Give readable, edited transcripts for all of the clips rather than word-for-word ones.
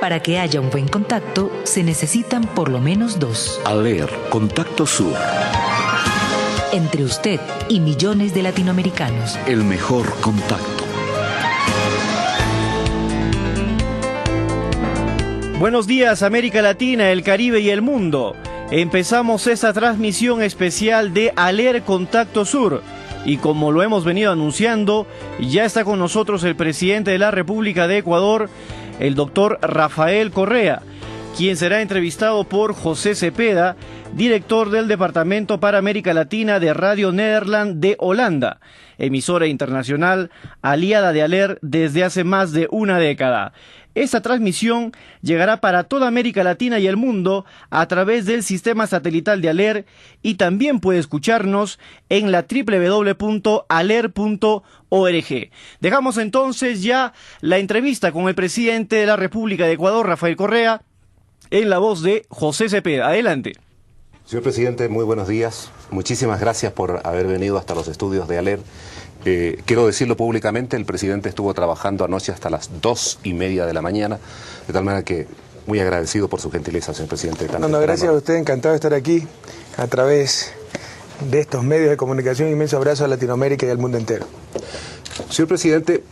Para que haya un buen contacto, se necesitan por lo menos dos. ALER, Contacto Sur. Entre usted y millones de latinoamericanos. El mejor contacto. Buenos días, América Latina, el Caribe y el mundo. Empezamos esta transmisión especial de ALER Contacto Sur. Y como lo hemos venido anunciando, ya está con nosotros el presidente de la República de Ecuador, el doctor Rafael Correa, quien será entrevistado por José Cepeda, director del Departamento para América Latina de Radio Nederland de Holanda, emisora internacional aliada de ALER desde hace más de una década. Esta transmisión llegará para toda América Latina y el mundo a través del sistema satelital de ALER y también puede escucharnos en la www.aler.org. Dejamos entonces ya la entrevista con el presidente de la República de Ecuador, Rafael Correa, en la voz de José Cepeda. Adelante. Señor presidente, muy buenos días. Muchísimas gracias por haber venido hasta los estudios de ALER. Quiero decirlo públicamente, el presidente estuvo trabajando anoche hasta las 2:30 de la mañana, de tal manera que muy agradecido por su gentileza, señor presidente. Gracias a usted, encantado de estar aquí a través de estos medios de comunicación. Inmenso abrazo a Latinoamérica y al mundo entero. Señor presidente,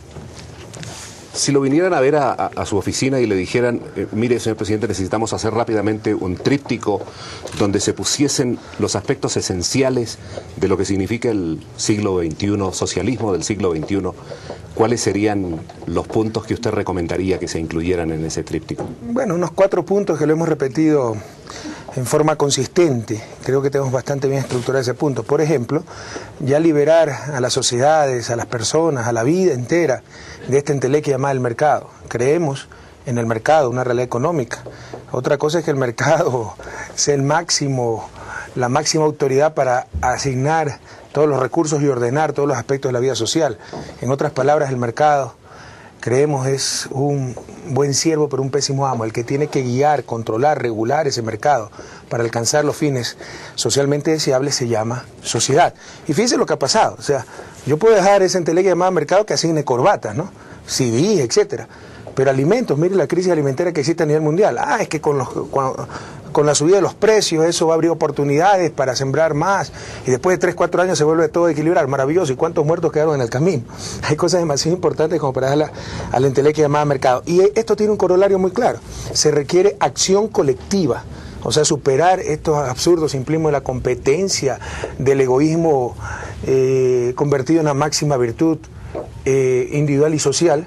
si lo vinieran a ver a su oficina y le dijeran, mire, señor presidente, necesitamos hacer rápidamente un tríptico donde se pusiesen los aspectos esenciales de lo que significa el siglo XXI, socialismo del siglo XXI, ¿cuáles serían los puntos que usted recomendaría que se incluyeran en ese tríptico? Bueno, unos 4 puntos que lo hemos repetido en forma consistente. Creo que tenemos bastante bien estructurado ese punto. Por ejemplo, ya liberar a las sociedades, a las personas, a la vida entera de este entelequia llamado el mercado. Creemos en el mercado, una realidad económica. Otra cosa es que el mercado sea la máxima autoridad para asignar todos los recursos y ordenar todos los aspectos de la vida social. En otras palabras, el mercado, creemos, es un buen siervo pero un pésimo amo, el que tiene que guiar, controlar, regular ese mercado para alcanzar los fines socialmente deseables se llama sociedad. Y fíjense lo que ha pasado, o sea, yo puedo dejar ese entelequia llamado mercado que asigne corbatas, ¿no? CD, etcétera, pero alimentos, mire la crisis alimentaria que existe a nivel mundial. Es que con la subida de los precios eso va a abrir oportunidades para sembrar más y después de 3-4 años se vuelve todo a equilibrar, maravilloso. ¿Y cuántos muertos quedaron en el camino? Hay cosas demasiado importantes como para darla al entelequia llamada mercado. Y esto tiene un corolario muy claro, se requiere acción colectiva, o sea, superar estos absurdos simplismos de la competencia, del egoísmo convertido en una máxima virtud individual y social,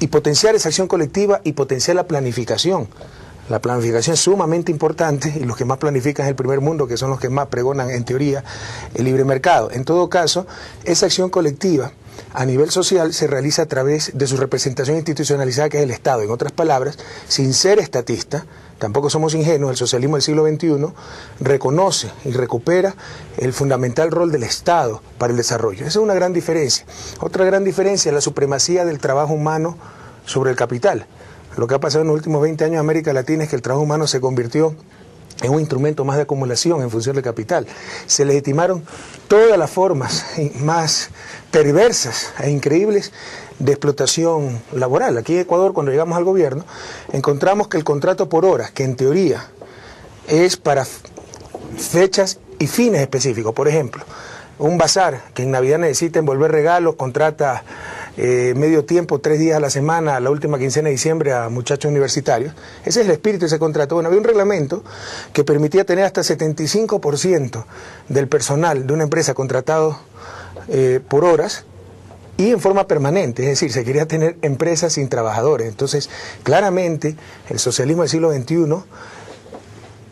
y potenciar esa acción colectiva y potenciar la planificación. La planificación es sumamente importante y los que más planifican es el primer mundo, que son los que más pregonan en teoría el libre mercado. En todo caso, esa acción colectiva a nivel social se realiza a través de su representación institucionalizada, que es el Estado. En otras palabras, sin ser estatista, tampoco somos ingenuos, el socialismo del siglo XXI reconoce y recupera el fundamental rol del Estado para el desarrollo. Esa es una gran diferencia. Otra gran diferencia es la supremacía del trabajo humano sobre el capital. Lo que ha pasado en los últimos 20 años en América Latina es que el trabajo humano se convirtió en un instrumento más de acumulación en función del capital. Se legitimaron todas las formas más perversas e increíbles de explotación laboral. Aquí en Ecuador, cuando llegamos al gobierno, encontramos que el contrato por horas, que en teoría es para fechas y fines específicos, por ejemplo, un bazar que en Navidad necesita envolver regalos, contrata medio tiempo, 3 días a la semana, la última quincena de diciembre, a muchachos universitarios. Ese es el espíritu de ese contrato. Bueno, había un reglamento que permitía tener hasta 75% del personal de una empresa contratado por horas y en forma permanente, es decir, se quería tener empresas sin trabajadores. Entonces, claramente, el socialismo del siglo XXI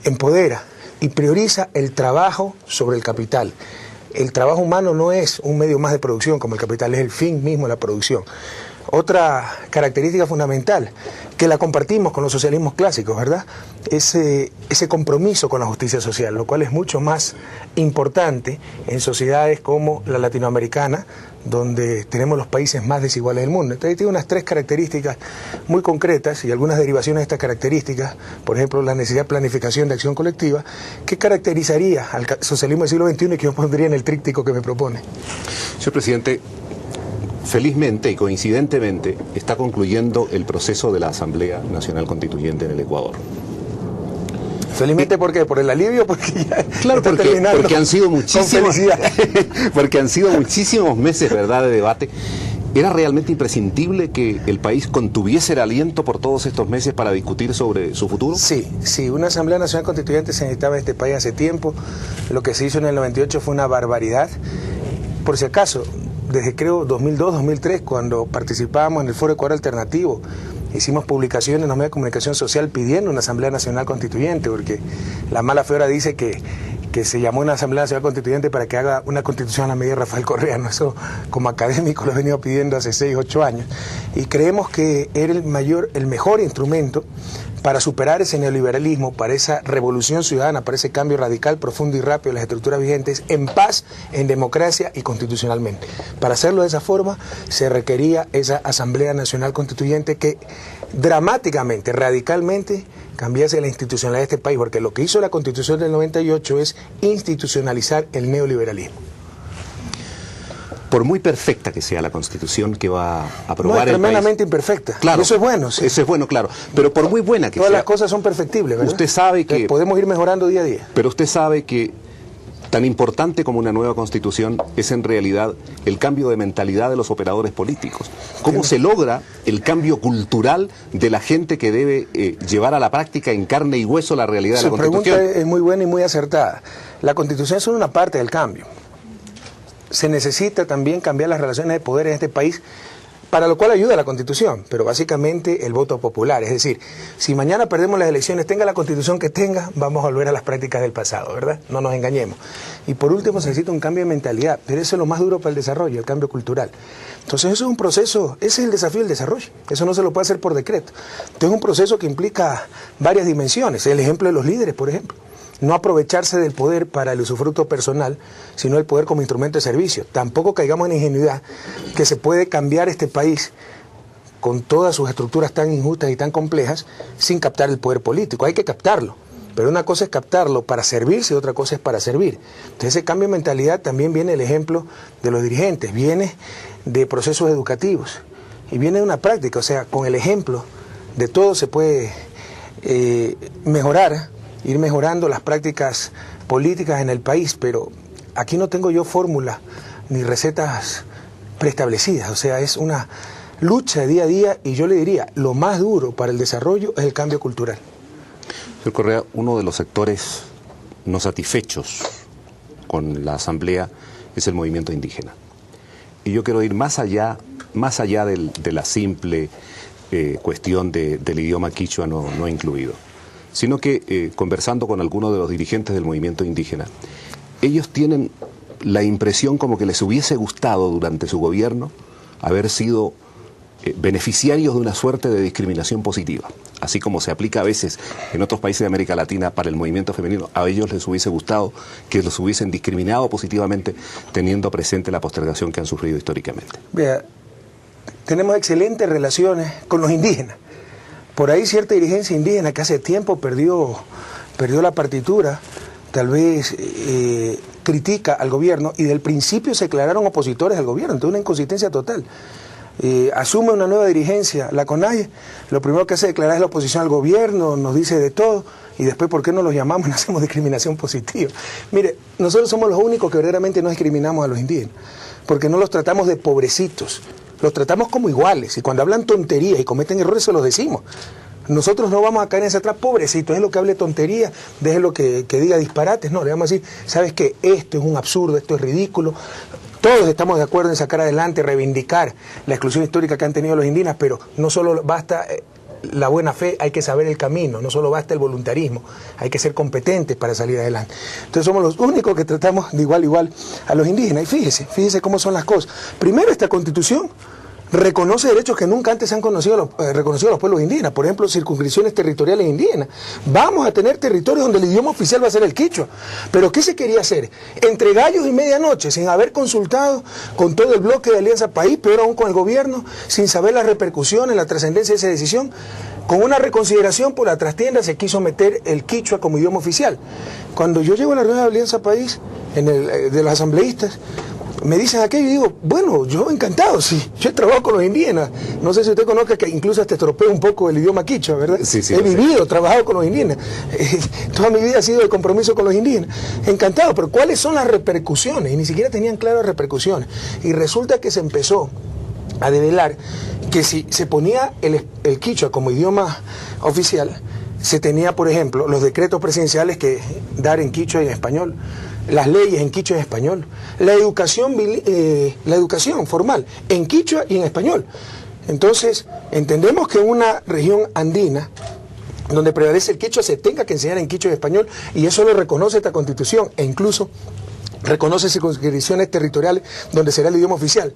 empodera y prioriza el trabajo sobre el capital. El trabajo humano no es un medio más de producción como el capital, es el fin mismo de la producción. Otra característica fundamental, que la compartimos con los socialismos clásicos, ¿verdad? Ese compromiso con la justicia social, lo cual es mucho más importante en sociedades como la latinoamericana, donde tenemos los países más desiguales del mundo. Entonces tiene unas 3 características muy concretas y algunas derivaciones de estas características, por ejemplo, la necesidad de planificación de acción colectiva, que caracterizaría al socialismo del siglo XXI y que yo pondría en el tríptico que me propone. Señor presidente, felizmente y coincidentemente está concluyendo el proceso de la Asamblea Nacional Constituyente en el Ecuador. Felizmente, ¿por qué? ¿Por el alivio? Porque ya claro, porque han sido muchísimos porque han sido muchísimos meses, ¿verdad?, de debate. ¿Era realmente imprescindible que el país contuviese el aliento por todos estos meses para discutir sobre su futuro? Sí, una Asamblea Nacional Constituyente se necesitaba en este país hace tiempo. Lo que se hizo en el 98 fue una barbaridad. Por si acaso, desde creo 2002, 2003, cuando participábamos en el Foro Ecuador Alternativo, hicimos publicaciones en los medios de comunicación social pidiendo una Asamblea Nacional Constituyente, porque la mala fe ahora dice que se llamó una Asamblea Nacional Constituyente para que haga una constitución a la medida de Rafael Correa, ¿no? Eso como académico lo he venido pidiendo hace 6, 8 años, y creemos que era el mejor instrumento para superar ese neoliberalismo, para esa revolución ciudadana, para ese cambio radical, profundo y rápido de las estructuras vigentes, en paz, en democracia y constitucionalmente. Para hacerlo de esa forma se requería esa Asamblea Nacional Constituyente que dramáticamente, radicalmente cambiase la institucionalidad de este país, porque lo que hizo la Constitución del 98 es institucionalizar el neoliberalismo. Por muy perfecta que sea la Constitución que va a aprobar el país. Tremendamente imperfecta. Claro, eso es bueno. Sí. Eso es bueno, claro. Pero por muy buena que sea. Todas las cosas son perfectibles, ¿verdad? Usted sabe que... podemos ir mejorando día a día. Pero usted sabe que tan importante como una nueva Constitución es en realidad el cambio de mentalidad de los operadores políticos. ¿Cómo se logra el cambio cultural de la gente que debe llevar a la práctica en carne y hueso la realidad de la Constitución? Su pregunta es muy buena y muy acertada. La Constitución es solo una parte del cambio. Se necesita también cambiar las relaciones de poder en este país, para lo cual ayuda la Constitución, pero básicamente el voto popular. Es decir, si mañana perdemos las elecciones, tenga la Constitución que tenga, vamos a volver a las prácticas del pasado, ¿verdad? No nos engañemos. Y por último se necesita un cambio de mentalidad, pero eso es lo más duro para el desarrollo, el cambio cultural. Entonces eso es un proceso, ese es el desafío del desarrollo, eso no se lo puede hacer por decreto. Entonces es un proceso que implica varias dimensiones, el ejemplo de los líderes, por ejemplo. No aprovecharse del poder para el usufructo personal, sino el poder como instrumento de servicio. Tampoco caigamos en ingenuidad que se puede cambiar este país con todas sus estructuras tan injustas y tan complejas sin captar el poder político. Hay que captarlo, pero una cosa es captarlo para servirse y otra cosa es para servir. Entonces ese cambio de mentalidad también viene el ejemplo de los dirigentes, viene de procesos educativos y viene de una práctica. O sea, con el ejemplo de todo se puede ir mejorando las prácticas políticas en el país, pero aquí no tengo yo fórmula ni recetas preestablecidas, o sea, es una lucha de día a día y yo le diría, lo más duro para el desarrollo es el cambio cultural. Señor Correa, uno de los sectores no satisfechos con la Asamblea es el movimiento indígena. Y yo quiero ir más allá de la simple cuestión del idioma quichua no incluido, sino que conversando con algunos de los dirigentes del movimiento indígena, ellos tienen la impresión como que les hubiese gustado durante su gobierno haber sido beneficiarios de una suerte de discriminación positiva, así como se aplica a veces en otros países de América Latina para el movimiento femenino. A ellos les hubiese gustado que los hubiesen discriminado positivamente, teniendo presente la postergación que han sufrido históricamente. Vea, tenemos excelentes relaciones con los indígenas. Por ahí cierta dirigencia indígena que hace tiempo perdió la partitura, tal vez critica al gobierno y del principio se declararon opositores al gobierno, entonces una inconsistencia total. Asume una nueva dirigencia, la CONAIE, lo primero que hace es declarar es la oposición al gobierno, nos dice de todo y después ¿por qué no los llamamos y no hacemos discriminación positiva? Mire, nosotros somos los únicos que verdaderamente no discriminamos a los indígenas, porque no los tratamos de pobrecitos. Los tratamos como iguales y cuando hablan tonterías y cometen errores se los decimos. Nosotros no vamos a caer en ese atrás, pobrecito, es lo que hable tonterías, déjelo que diga disparates. No, le vamos a decir, sabes que esto es un absurdo, esto es ridículo. Todos estamos de acuerdo en sacar adelante, reivindicar la exclusión histórica que han tenido los indígenas, pero no solo basta la buena fe, hay que saber el camino, no solo basta el voluntarismo, hay que ser competentes para salir adelante. Entonces somos los únicos que tratamos de igual a igual a los indígenas. Y fíjese cómo son las cosas. Primero, esta Constitución reconoce derechos que nunca antes han reconocido a los pueblos indígenas, por ejemplo, circunscripciones territoriales indígenas. Vamos a tener territorios donde el idioma oficial va a ser el quichua. Pero ¿qué se quería hacer? Entre gallos y medianoche, sin haber consultado con todo el bloque de Alianza País, peor aún con el gobierno, sin saber las repercusiones, la trascendencia de esa decisión, con una reconsideración por la trastienda se quiso meter el quichua como idioma oficial. Cuando yo llego a la reunión de Alianza País, de los asambleístas, me dicen aquello y digo, bueno, yo encantado, sí, yo he trabajado con los indígenas. No sé si usted conozca que incluso hasta estropeo un poco el idioma quichua, ¿verdad? Sí, he vivido, trabajado con los indígenas. Toda mi vida ha sido de compromiso con los indígenas. Encantado, pero ¿cuáles son las repercusiones? Y ni siquiera tenían claras repercusiones. Y resulta que se empezó a develar que si se ponía el quichua como idioma oficial, se tenía, por ejemplo, los decretos presidenciales que dar en quichua y en español, las leyes en quichua y en español, la educación formal en quichua y en español. Entonces, entendemos que en una región andina donde prevalece el quichua se tenga que enseñar en quichua y español, y eso lo reconoce esta Constitución, e incluso reconoce circunscripciones territoriales donde será el idioma oficial.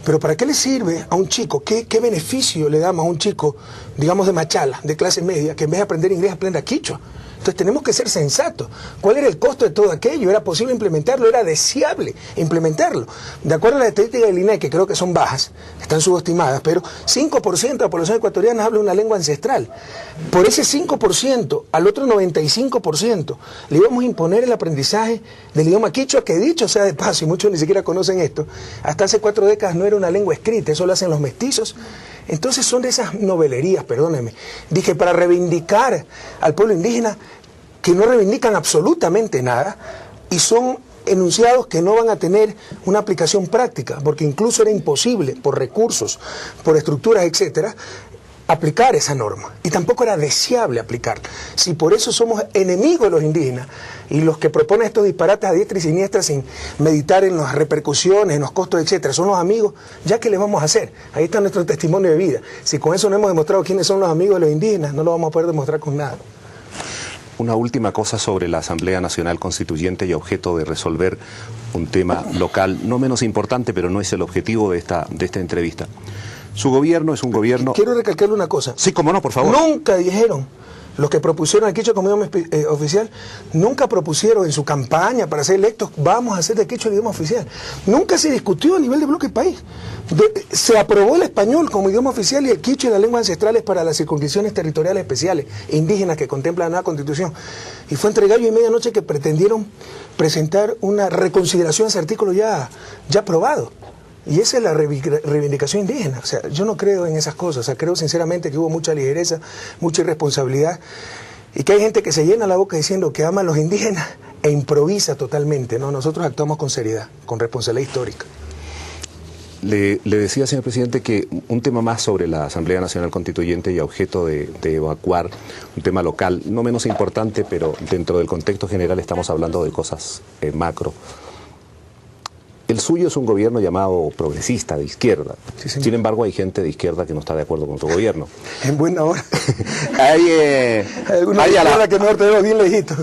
Pero ¿para qué le sirve a un chico? ¿Qué beneficio le damos a un chico, digamos de Machala, de clase media, que en vez de aprender inglés aprenda quichua? Entonces tenemos que ser sensatos. ¿Cuál era el costo de todo aquello? ¿Era posible implementarlo? ¿Era deseable implementarlo? De acuerdo a las estadísticas del INEC, que creo que son bajas, están subestimadas, pero 5% de la población ecuatoriana habla una lengua ancestral. Por ese 5%, al otro 95%, le íbamos a imponer el aprendizaje del idioma quichua, que dicho sea de paso, y muchos ni siquiera conocen esto, hasta hace 4 décadas no era una lengua escrita, eso lo hacen los mestizos. Entonces son de esas novelerías, perdónenme, dije, para reivindicar al pueblo indígena, que no reivindican absolutamente nada, y son enunciados que no van a tener una aplicación práctica, porque incluso era imposible, por recursos, por estructuras, etcétera, aplicar esa norma, y tampoco era deseable aplicarla. Si por eso somos enemigos de los indígenas, y los que proponen estos disparates a diestra y siniestra sin meditar en las repercusiones, en los costos, etcétera, son los amigos, ¿ya qué les vamos a hacer? Ahí está nuestro testimonio de vida. Si con eso no hemos demostrado quiénes son los amigos de los indígenas, no lo vamos a poder demostrar con nada. Una última cosa sobre la Asamblea Nacional Constituyente y objeto de resolver un tema local, no menos importante, pero no es el objetivo de esta entrevista. Su gobierno es un gobierno... Quiero recalcarle una cosa. Sí, cómo no, por favor. Nunca dijeron, los que propusieron el quichua como idioma oficial, nunca propusieron en su campaña para ser electos, vamos a hacer de quichua el idioma oficial. Nunca se discutió a nivel de bloque país. Se aprobó el español como idioma oficial y el quichua y las lenguas ancestrales para las circunscripciones territoriales especiales indígenas que contempla la nueva Constitución. Y fue entre gallo y medianoche que pretendieron presentar una reconsideración de ese artículo ya aprobado. Y esa es la reivindicación indígena. O sea, yo no creo en esas cosas. O sea, creo sinceramente que hubo mucha ligereza, mucha irresponsabilidad, y que hay gente que se llena la boca diciendo que ama a los indígenas e improvisa totalmente. No, nosotros actuamos con seriedad, con responsabilidad histórica. Le decía, señor presidente, que un tema más sobre la Asamblea Nacional Constituyente y objeto de evacuar, un tema local, no menos importante, pero dentro del contexto general estamos hablando de cosas macro. El suyo es un gobierno llamado progresista, de izquierda. Sí, sin embargo, hay gente de izquierda que no está de acuerdo con su gobierno. En buena hora. Hay alguna izquierda que mejor tenemos bien lejitos.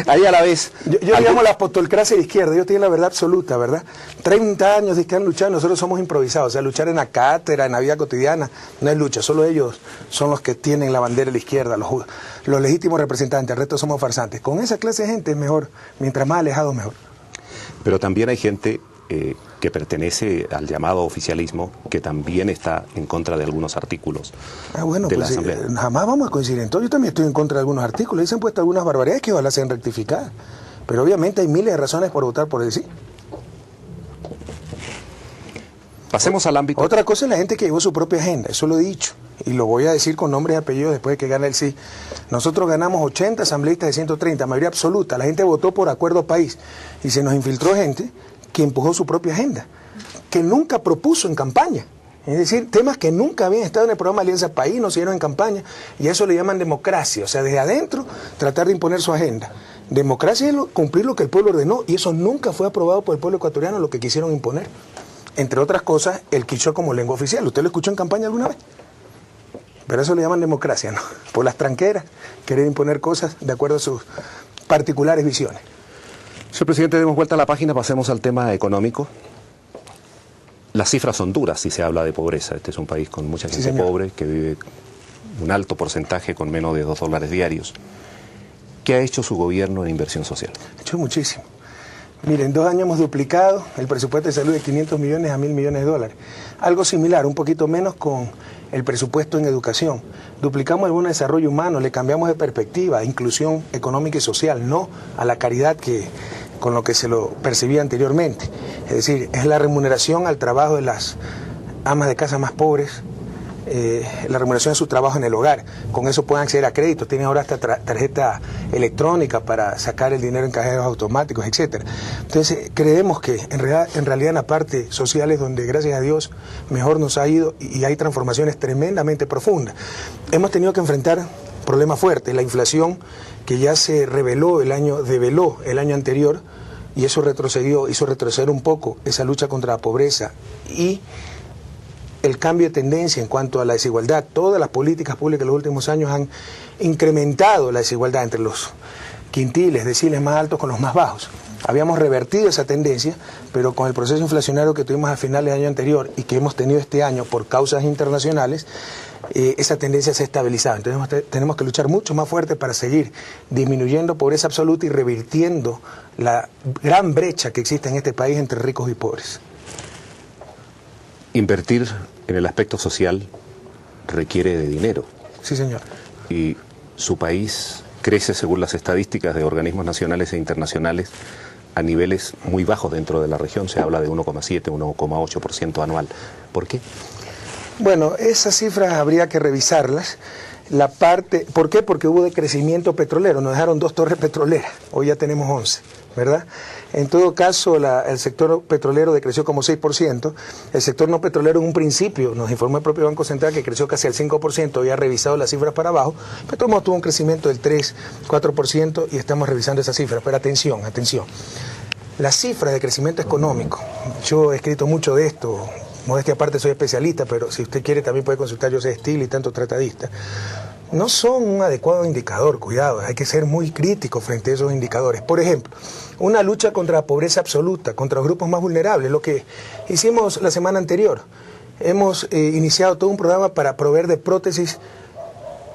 Ahí a la vez... Yo llamo la apostolcracia de izquierda. Ellos tienen la verdad absoluta, ¿verdad? 30 años de que han luchado, nosotros somos improvisados. O sea, luchar en la cátedra, en la vida cotidiana, no es lucha. Solo ellos son los que tienen la bandera de la izquierda, los legítimos representantes. El resto somos farsantes. Con esa clase de gente es mejor. Mientras más alejados, mejor. Pero también hay gente que pertenece al llamado oficialismo que también está en contra de algunos artículos de la Asamblea. Jamás vamos a coincidir en todo. Yo también estoy en contra de algunos artículos. Ahí se han puesto algunas barbaridades que ojalá sean rectificadas. Pero obviamente hay miles de razones por votar por el sí. Pasemos al ámbito... Otra cosa es la gente que llevó su propia agenda, eso lo he dicho. Y lo voy a decir con nombres y apellidos después de que gane el sí. Nosotros ganamos 80 asambleístas de 130, mayoría absoluta. La gente votó por acuerdo país. Y se nos infiltró gente que empujó su propia agenda, que nunca propuso en campaña. Es decir, temas que nunca habían estado en el programa Alianza País, no se dieron en campaña. Y a eso le llaman democracia. O sea, desde adentro tratar de imponer su agenda. Democracia es cumplir lo que el pueblo ordenó. Y eso nunca fue aprobado por el pueblo ecuatoriano, lo que quisieron imponer. Entre otras cosas, el quichua como lengua oficial. ¿Usted lo escuchó en campaña alguna vez? Pero eso le llaman democracia, ¿no? Por las tranqueras, querer imponer cosas de acuerdo a sus particulares visiones. Señor presidente, demos vuelta a la página, pasemos al tema económico. Las cifras son duras si se habla de pobreza. Este es un país con mucha gente pobre, que vive un alto porcentaje con menos de $2 diarios. ¿Qué ha hecho su gobierno en inversión social? Ha hecho muchísimo. Miren, en 2 años hemos duplicado el presupuesto de salud de 500 millones a 1.000 millones de dólares. Algo similar, un poquito menos con el presupuesto en educación. Duplicamos el bono de desarrollo humano, le cambiamos de perspectiva, inclusión económica y social, no a la caridad que con lo que se lo percibía anteriormente. Es decir, es la remuneración al trabajo de las amas de casa más pobres, la remuneración de su trabajo en el hogar. Con eso pueden acceder a créditos, tienen ahora hasta tarjeta electrónica para sacar el dinero en cajeros automáticos, etcétera. Entonces creemos que en realidad en la parte social es donde, gracias a Dios, mejor nos ha ido y hay transformaciones tremendamente profundas. Hemos tenido que enfrentar problemas fuertes, la inflación que ya se develó el año anterior, y eso hizo retroceder un poco esa lucha contra la pobreza y el cambio de tendencia en cuanto a la desigualdad. Todas las políticas públicas en los últimos años han incrementado la desigualdad entre los quintiles, deciles más altos con los más bajos. Habíamos revertido esa tendencia, pero con el proceso inflacionario que tuvimos a finales del año anterior y que hemos tenido este año por causas internacionales, esa tendencia se ha estabilizado. Entonces tenemos que luchar mucho más fuerte para seguir disminuyendo pobreza absoluta y revirtiendo la gran brecha que existe en este país entre ricos y pobres. Invertir en el aspecto social requiere de dinero. Sí, señor. Y su país crece, según las estadísticas de organismos nacionales e internacionales, a niveles muy bajos dentro de la región. Se habla de 1,7, 1,8% anual. ¿Por qué? Bueno, esas cifras habría que revisarlas. ¿Por qué? Porque hubo decrecimiento petrolero. Nos dejaron 2 torres petroleras. Hoy ya tenemos 11, ¿verdad? En todo caso, el sector petrolero decreció como 6%. El sector no petrolero en un principio, nos informó el propio Banco Central, que creció casi al 5%, había revisado las cifras para abajo, pero todos tuvo un crecimiento del 3, 4% y estamos revisando esas cifras. Pero atención. Las cifras de crecimiento económico, yo he escrito mucho de esto, modestia aparte soy especialista, pero si usted quiere también puede consultar, yo sé estilo y tanto tratadista. No son un adecuado indicador, cuidado, hay que ser muy crítico frente a esos indicadores. Por ejemplo, una lucha contra la pobreza absoluta, contra los grupos más vulnerables, lo que hicimos la semana anterior. Hemos iniciado todo un programa para proveer de prótesis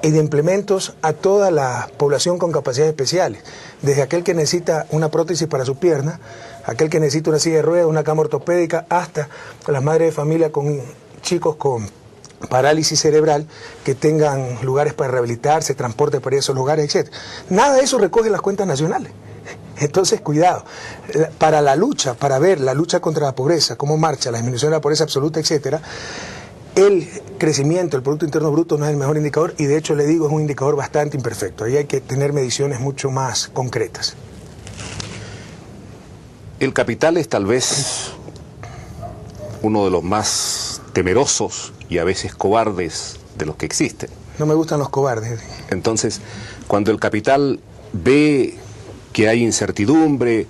y de implementos a toda la población con capacidades especiales, desde aquel que necesita una prótesis para su pierna, aquel que necesita una silla de ruedas, una cama ortopédica, hasta las madres de familia con chicos con parálisis cerebral, que tengan lugares para rehabilitarse, transporte para esos lugares, etc. Nada de eso recoge las cuentas nacionales. Entonces, cuidado, para ver la lucha contra la pobreza, cómo marcha, la disminución de la pobreza absoluta, etc., el crecimiento del Producto Interno Bruto no es el mejor indicador y de hecho le digo es un indicador bastante imperfecto. Ahí hay que tener mediciones mucho más concretas. El capital es tal vez uno de los más temerosos y a veces cobardes de los que existen. No me gustan los cobardes. Entonces, cuando el capital ve que hay incertidumbre,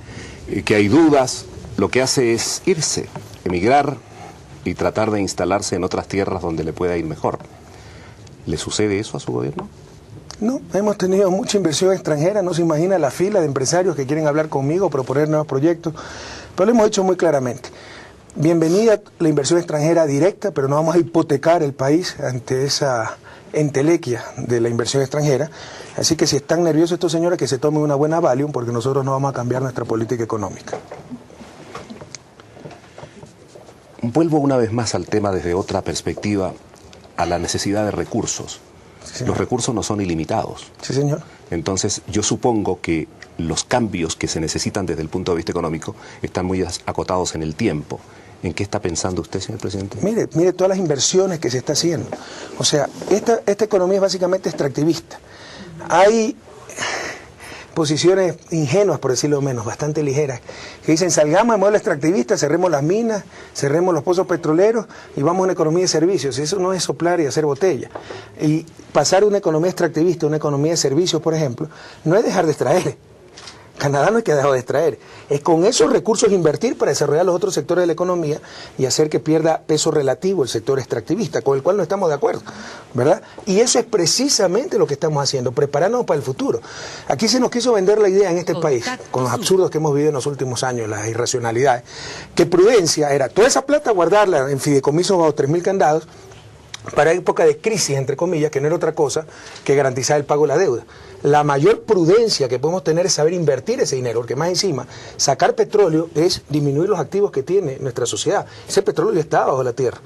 que hay dudas, lo que hace es irse, emigrar y tratar de instalarse en otras tierras donde le pueda ir mejor. ¿Le sucede eso a su gobierno? No, hemos tenido mucha inversión extranjera, no se imagina la fila de empresarios que quieren hablar conmigo, proponer nuevos proyectos, pero lo hemos dicho muy claramente. Bienvenida la inversión extranjera directa, pero no vamos a hipotecar el país ante esa entelequia de la inversión extranjera. Así que si están nerviosos estos señores, que se tomen una buena Valium, porque nosotros no vamos a cambiar nuestra política económica. Vuelvo una vez más al tema desde otra perspectiva, a la necesidad de recursos. Sí, los recursos no son ilimitados. Sí, señor. Entonces, yo supongo que los cambios que se necesitan desde el punto de vista económico están muy acotados en el tiempo. ¿En qué está pensando usted, señor presidente? Mire todas las inversiones que se está haciendo. O sea, esta economía es básicamente extractivista. Hay posiciones ingenuas, por decirlo menos, bastante ligeras, que dicen salgamos del modelo extractivista, cerremos las minas, cerremos los pozos petroleros y vamos a una economía de servicios. Eso no es soplar y hacer botella. Y pasar de una economía extractivista a una economía de servicios, por ejemplo, no es dejar de extraer. Canadá no es que ha dejado de extraer, es con esos recursos invertir para desarrollar los otros sectores de la economía y hacer que pierda peso relativo el sector extractivista, con el cual no estamos de acuerdo, ¿verdad? Y eso es precisamente lo que estamos haciendo, prepararnos para el futuro. Aquí se nos quiso vender la idea en este país, con los absurdos que hemos vivido en los últimos años, las irracionalidades, que prudencia era toda esa plata guardarla en fideicomisos bajo 3.000 candados, para época de crisis, entre comillas, que no era otra cosa que garantizar el pago de la deuda. La mayor prudencia que podemos tener es saber invertir ese dinero, porque más encima, sacar petróleo es disminuir los activos que tiene nuestra sociedad. Ese petróleo está bajo la tierra.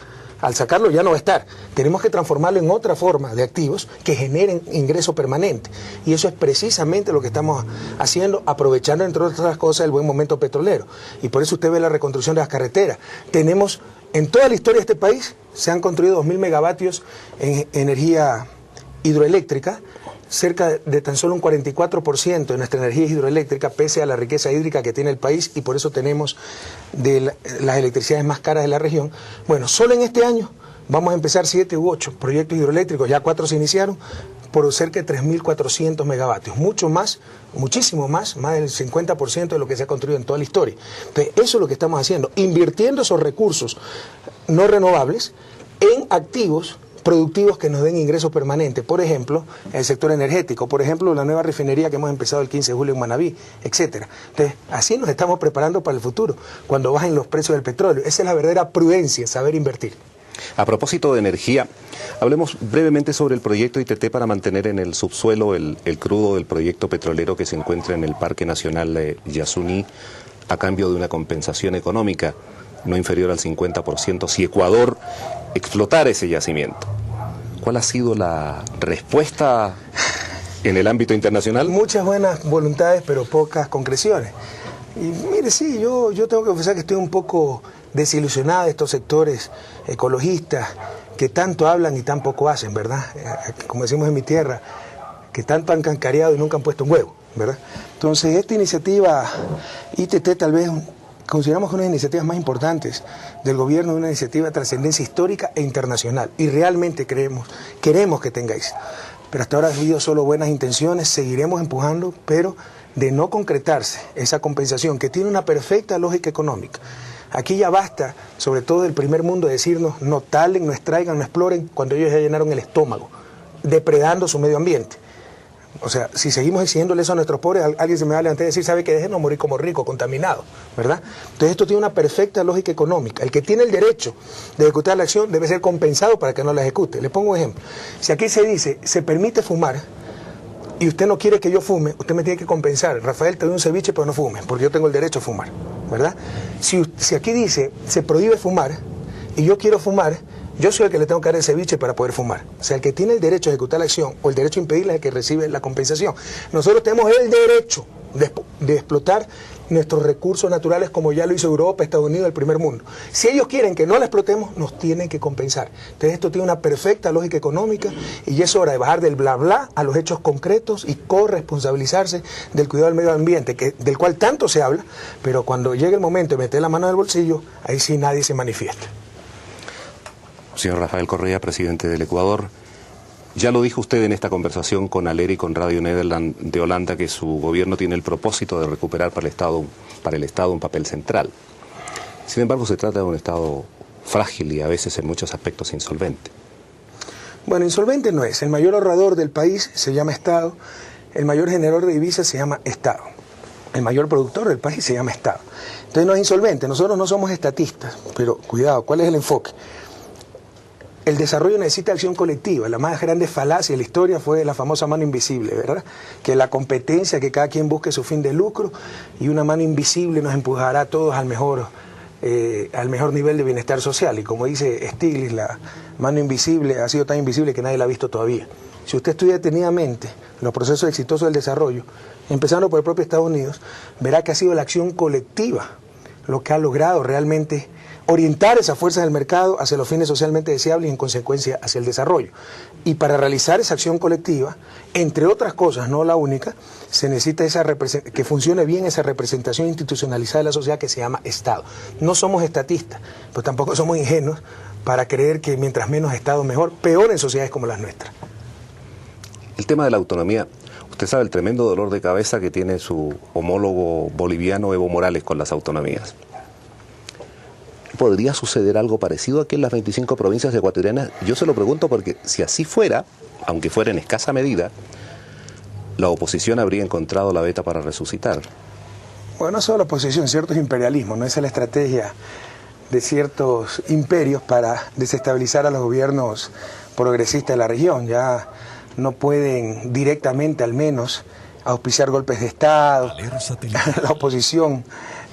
Al sacarlo ya no va a estar. Tenemos que transformarlo en otra forma de activos que generen ingreso permanente. Y eso es precisamente lo que estamos haciendo, aprovechando, entre otras cosas, el buen momento petrolero. Y por eso usted ve la reconstrucción de las carreteras. Tenemos, en toda la historia de este país, se han construido 2.000 megavatios en energía hidroeléctrica, cerca de tan solo un 44% de nuestra energía hidroeléctrica, pese a la riqueza hídrica que tiene el país, y por eso tenemos de las electricidades más caras de la región. Bueno, solo en este año vamos a empezar 7 u 8 proyectos hidroeléctricos, ya 4 se iniciaron, por cerca de 3.400 megavatios, mucho más, muchísimo más del 50% de lo que se ha construido en toda la historia. Entonces, eso es lo que estamos haciendo, invirtiendo esos recursos no renovables en activos productivos que nos den ingresos permanentes, por ejemplo, el sector energético, por ejemplo, la nueva refinería que hemos empezado el 15 de julio en Manabí, etcétera. Entonces, así nos estamos preparando para el futuro, cuando bajen los precios del petróleo. Esa es la verdadera prudencia, saber invertir. A propósito de energía, hablemos brevemente sobre el proyecto ITT para mantener en el subsuelo el crudo del proyecto petrolero que se encuentra en el Parque Nacional de Yasuní, a cambio de una compensación económica no inferior al 50% si Ecuador explotara ese yacimiento. ¿Cuál ha sido la respuesta en el ámbito internacional? Muchas buenas voluntades, pero pocas concreciones. Y mire, sí, yo tengo que confesar que estoy un poco desilusionada de estos sectores ecologistas que tanto hablan y tan poco hacen, ¿verdad? Como decimos en mi tierra, que tanto han cancareado y nunca han puesto un huevo, ¿verdad? Entonces, esta iniciativa ITT tal vez consideramos que una de las iniciativas más importantes del gobierno, una iniciativa de trascendencia histórica e internacional, y realmente queremos que tenga eso. Pero hasta ahora ha habido solo buenas intenciones, seguiremos empujando, pero de no concretarse esa compensación que tiene una perfecta lógica económica. Aquí ya basta, sobre todo del primer mundo, de decirnos no talen, no extraigan, no exploren, cuando ellos ya llenaron el estómago, depredando su medio ambiente. O sea, si seguimos exigiéndole eso a nuestros pobres, alguien se me va a levantar y decir, sabe que déjenos morir como ricos, contaminados, ¿verdad? Entonces esto tiene una perfecta lógica económica. El que tiene el derecho de ejecutar la acción debe ser compensado para que no la ejecute. Le pongo un ejemplo. Si aquí se dice, se permite fumar, y usted no quiere que yo fume, usted me tiene que compensar. Rafael, te doy un ceviche, pero no fumes, porque yo tengo el derecho a fumar, ¿verdad? Si aquí dice, se prohíbe fumar, y yo quiero fumar, yo soy el que le tengo que dar el ceviche para poder fumar. O sea, el que tiene el derecho a ejecutar la acción o el derecho a impedirla es el que recibe la compensación. Nosotros tenemos el derecho de explotar nuestros recursos naturales como ya lo hizo Europa, Estados Unidos, el primer mundo. Si ellos quieren que no la explotemos, nos tienen que compensar. Entonces esto tiene una perfecta lógica económica y ya es hora de bajar del bla bla a los hechos concretos y corresponsabilizarse del cuidado del medio ambiente, del cual tanto se habla, pero cuando llegue el momento de meter la mano en el bolsillo, ahí sí nadie se manifiesta. Señor Rafael Correa, presidente del Ecuador, ya lo dijo usted en esta conversación con Aler y con Radio Nederland de Holanda, que su gobierno tiene el propósito de recuperar para el Estado un papel central. Sin embargo, se trata de un Estado frágil y a veces en muchos aspectos insolvente. Bueno, insolvente no es. El mayor ahorrador del país se llama Estado, el mayor generador de divisas se llama Estado, el mayor productor del país se llama Estado. Entonces no es insolvente, nosotros no somos estatistas, pero cuidado, ¿cuál es el enfoque? El desarrollo necesita acción colectiva. La más grande falacia de la historia fue la famosa mano invisible, ¿verdad? Que la competencia, que cada quien busque su fin de lucro y una mano invisible nos empujará a todos al mejor nivel de bienestar social. Y como dice Stiglitz, la mano invisible ha sido tan invisible que nadie la ha visto todavía. Si usted estudia detenidamente los procesos exitosos del desarrollo, empezando por el propio Estados Unidos, verá que ha sido la acción colectiva lo que ha logrado realmente orientar esas fuerzas del mercado hacia los fines socialmente deseables y en consecuencia hacia el desarrollo. Y para realizar esa acción colectiva, entre otras cosas, no la única, se necesita que funcione bien esa representación institucionalizada de la sociedad que se llama Estado. No somos estatistas, pero tampoco somos ingenuos para creer que mientras menos Estado mejor, peor en sociedades como las nuestras. El tema de la autonomía, usted sabe el tremendo dolor de cabeza que tiene su homólogo boliviano Evo Morales con las autonomías. ¿Podría suceder algo parecido aquí en las 25 provincias ecuatorianas? Yo se lo pregunto porque si así fuera, aunque fuera en escasa medida, la oposición habría encontrado la veta para resucitar. Bueno, no solo la oposición, ciertos imperialismos, ¿no? Esa es la estrategia de ciertos imperios para desestabilizar a los gobiernos progresistas de la región. Ya no pueden directamente, al menos, auspiciar golpes de Estado. La oposición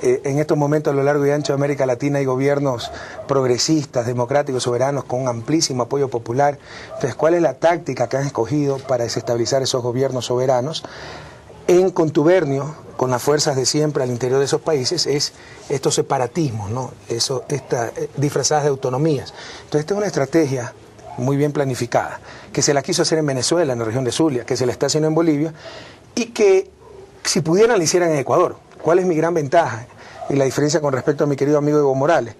en estos momentos a lo largo y ancho de América Latina hay gobiernos progresistas, democráticos, soberanos, con un amplísimo apoyo popular. Entonces, ¿cuál es la táctica que han escogido para desestabilizar esos gobiernos soberanos? En contubernio con las fuerzas de siempre al interior de esos países, es estos separatismos, ¿no? Disfrazadas de autonomías. Entonces, esta es una estrategia muy bien planificada, que se la quiso hacer en Venezuela, en la región de Zulia, que se la está haciendo en Bolivia, y que si pudieran la hicieran en Ecuador. ¿Cuál es mi gran ventaja y la diferencia con respecto a mi querido amigo Evo Morales?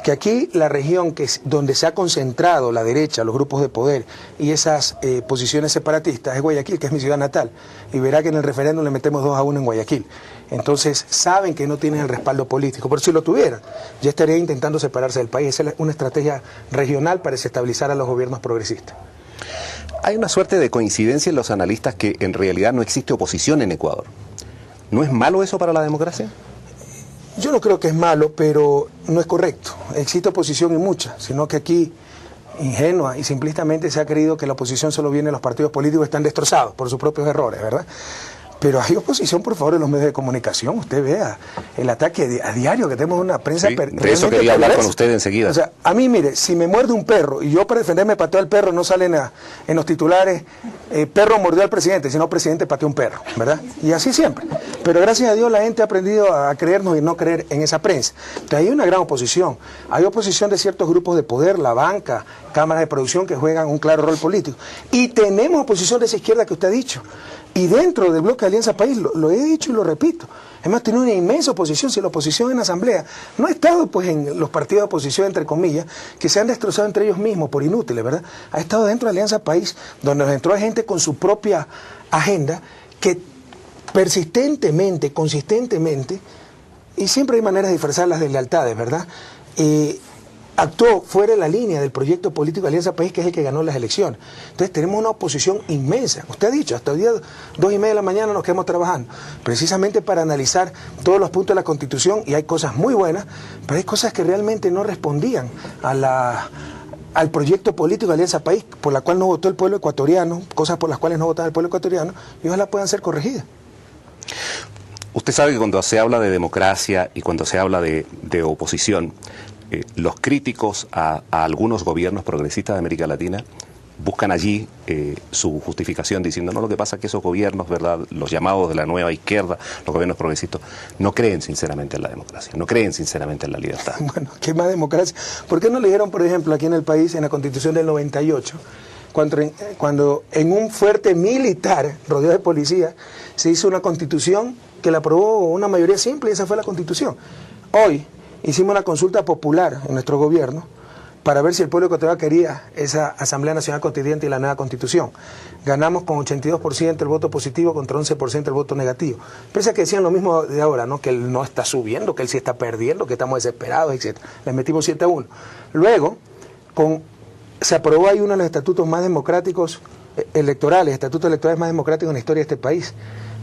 Que aquí la región donde se ha concentrado la derecha, los grupos de poder y esas posiciones separatistas es Guayaquil, que es mi ciudad natal, y verá que en el referéndum le metemos 2-1 en Guayaquil. Entonces saben que no tienen el respaldo político, pero si lo tuvieran, ya estaría intentando separarse del país. Esa es una estrategia regional para desestabilizar a los gobiernos progresistas. Hay una suerte de coincidencia en los analistas que en realidad no existe oposición en Ecuador. ¿No es malo eso para la democracia? Yo no creo que es malo, pero no es correcto. Existe oposición y mucha, sino que aquí, ingenua y simplistamente, se ha creído que la oposición solo viene de los partidos políticos que están destrozados por sus propios errores, ¿verdad? Pero hay oposición, por favor, en los medios de comunicación. Usted vea el ataque a diario que tenemos una prensa. Sí, de eso quería hablar con usted enseguida. O sea, a mí, mire, si me muerde un perro y yo para defenderme pateo al perro, no salen en los titulares, perro mordió al presidente, sino presidente pateó un perro, ¿verdad? Y así siempre. Pero gracias a Dios la gente ha aprendido a creernos y no creer en esa prensa. Entonces hay una gran oposición. Hay oposición de ciertos grupos de poder, la banca, cámaras de producción que juegan un claro rol político. Y tenemos oposición de esa izquierda que usted ha dicho. Y dentro del bloque de Alianza País, lo he dicho y lo repito, hemos tenido una inmensa oposición. Si la oposición en la Asamblea no ha estado pues en los partidos de oposición, entre comillas, que se han destrozado entre ellos mismos por inútiles, ¿verdad? Ha estado dentro de Alianza País, donde nos entró gente con su propia agenda, que persistentemente, consistentemente, y siempre hay maneras de disfrazar las deslealtades, ¿verdad? Actuó fuera de la línea del proyecto político de Alianza País, que es el que ganó las elecciones. Entonces tenemos una oposición inmensa. Usted ha dicho, hasta el día 2:30 de la mañana nos quedamos trabajando, precisamente para analizar todos los puntos de la Constitución, y hay cosas muy buenas, pero hay cosas que realmente no respondían al proyecto político de Alianza País, por la cual no votó el pueblo ecuatoriano, cosas por las cuales no votaba el pueblo ecuatoriano, y ojalá puedan ser corregidas. Usted sabe que cuando se habla de democracia y cuando se habla de oposición, los críticos a algunos gobiernos progresistas de América Latina buscan allí su justificación diciendo, no, lo que pasa es que esos gobiernos, ¿verdad?, los llamados de la nueva izquierda, los gobiernos progresistas, no creen sinceramente en la democracia, no creen sinceramente en la libertad. Bueno, ¿qué más democracia? ¿Por qué no le dijeron, por ejemplo, aquí en el país, en la Constitución del 98, cuando en un fuerte militar rodeado de policías se hizo una Constitución que la aprobó una mayoría simple, y esa fue la Constitución? Hoy hicimos una consulta popular en nuestro gobierno para ver si el pueblo ecuatoriano quería esa Asamblea Nacional Constituyente y la nueva Constitución. Ganamos con 82% el voto positivo contra 11% el voto negativo. Pese a que decían lo mismo de ahora, ¿no? Que él no está subiendo, que él sí está perdiendo, que estamos desesperados, etc. Les metimos 7-1. Luego, se aprobó ahí uno de los estatutos más democráticos electorales, estatutos electorales más democráticos en la historia de este país,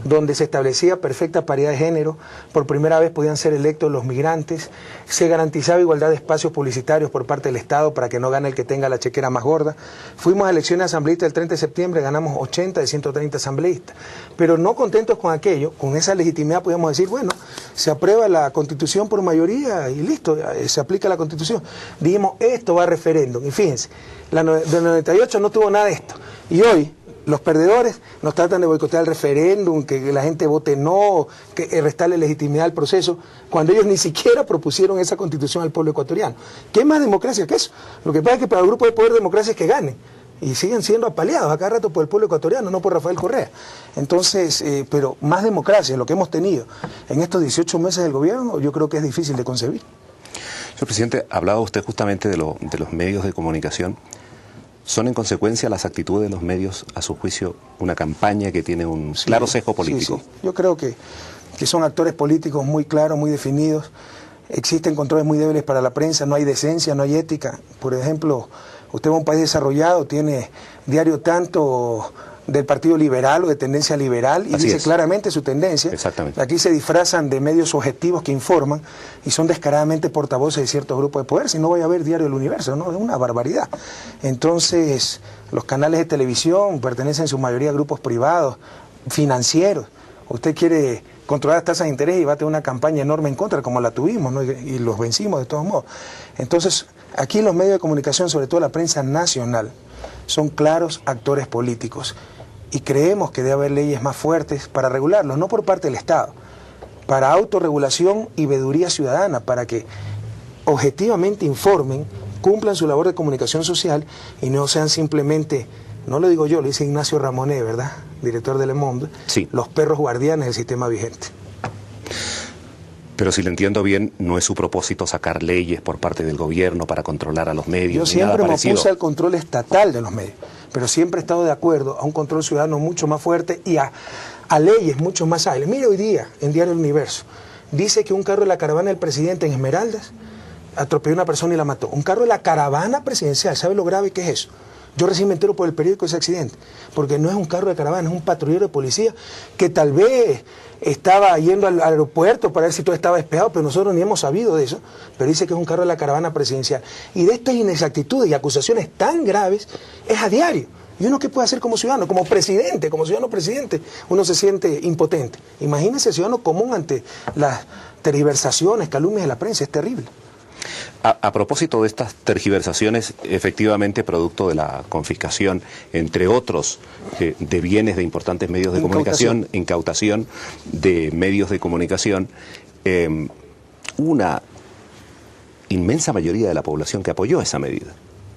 donde se establecía perfecta paridad de género, por primera vez podían ser electos los migrantes, se garantizaba igualdad de espacios publicitarios por parte del Estado para que no gane el que tenga la chequera más gorda. Fuimos a elecciones asambleístas el 30 de septiembre, ganamos 80 de 130 asambleístas, pero no contentos con aquello, con esa legitimidad podíamos decir, bueno, se aprueba la Constitución por mayoría y listo, se aplica la Constitución. Dijimos, esto va a referéndum, y fíjense, del 98 no tuvo nada de esto, y hoy los perdedores nos tratan de boicotear el referéndum, que la gente vote no, que restarle legitimidad al proceso, cuando ellos ni siquiera propusieron esa Constitución al pueblo ecuatoriano. ¿Qué más democracia que eso? Lo que pasa es que para el grupo de poder democracia es que gane, y siguen siendo apaleados a cada rato por el pueblo ecuatoriano, no por Rafael Correa. Entonces, pero más democracia, lo que hemos tenido en estos 18 meses del gobierno, yo creo que es difícil de concebir. Señor presidente, hablaba usted justamente de los medios de comunicación. ¿Son en consecuencia las actitudes de los medios, a su juicio, una campaña que tiene un claro sesgo político? Sí. Yo creo que son actores políticos muy claros, muy definidos. Existen controles muy débiles para la prensa, no hay decencia, no hay ética. Por ejemplo, usted va a un país desarrollado, tiene diario tanto del Partido Liberal o de tendencia liberal, y dice claramente su tendencia. Exactamente. Aquí se disfrazan de medios objetivos que informan y son descaradamente portavoces de ciertos grupos de poder. Si no, vaya a ver Diario del Universo, ¿no? Es una barbaridad. Entonces, los canales de televisión pertenecen en su mayoría a grupos privados, financieros. Usted quiere controlar las tasas de interés y va a tener una campaña enorme en contra, como la tuvimos, ¿no? Y los vencimos de todos modos. Entonces, aquí los medios de comunicación, sobre todo la prensa nacional, son claros actores políticos. Y creemos que debe haber leyes más fuertes para regularlos, no por parte del Estado, para autorregulación y veeduría ciudadana, para que objetivamente informen, cumplan su labor de comunicación social y no sean simplemente, no lo digo yo, lo dice Ignacio Ramonet, ¿verdad?, director de Le Monde, sí, los perros guardianes del sistema vigente. Pero si lo entiendo bien, no es su propósito sacar leyes por parte del gobierno para controlar a los medios. Yo siempre me opuse al control estatal de los medios, pero siempre he estado de acuerdo a un control ciudadano mucho más fuerte y a leyes mucho más ágiles. Mire hoy día, en Diario El Universo, dice que un carro de la caravana del presidente en Esmeraldas atropelló a una persona y la mató. Un carro de la caravana presidencial, ¿sabe lo grave que es eso? Yo recién me entero por el periódico de ese accidente, porque no es un carro de caravana, es un patrullero de policía que tal vez estaba yendo al aeropuerto para ver si todo estaba despejado, pero nosotros ni hemos sabido de eso, pero dice que es un carro de la caravana presidencial. Y de estas inexactitudes y acusaciones tan graves es a diario. ¿Y uno qué puede hacer como ciudadano? Como presidente, como ciudadano presidente, uno se siente impotente. Imagínese el ciudadano común ante las tergiversaciones, calumnias de la prensa, es terrible. A propósito de estas tergiversaciones, efectivamente producto de la confiscación, entre otros, de bienes de importantes medios de comunicación, incautación de medios de comunicación, una inmensa mayoría de la población que apoyó esa medida,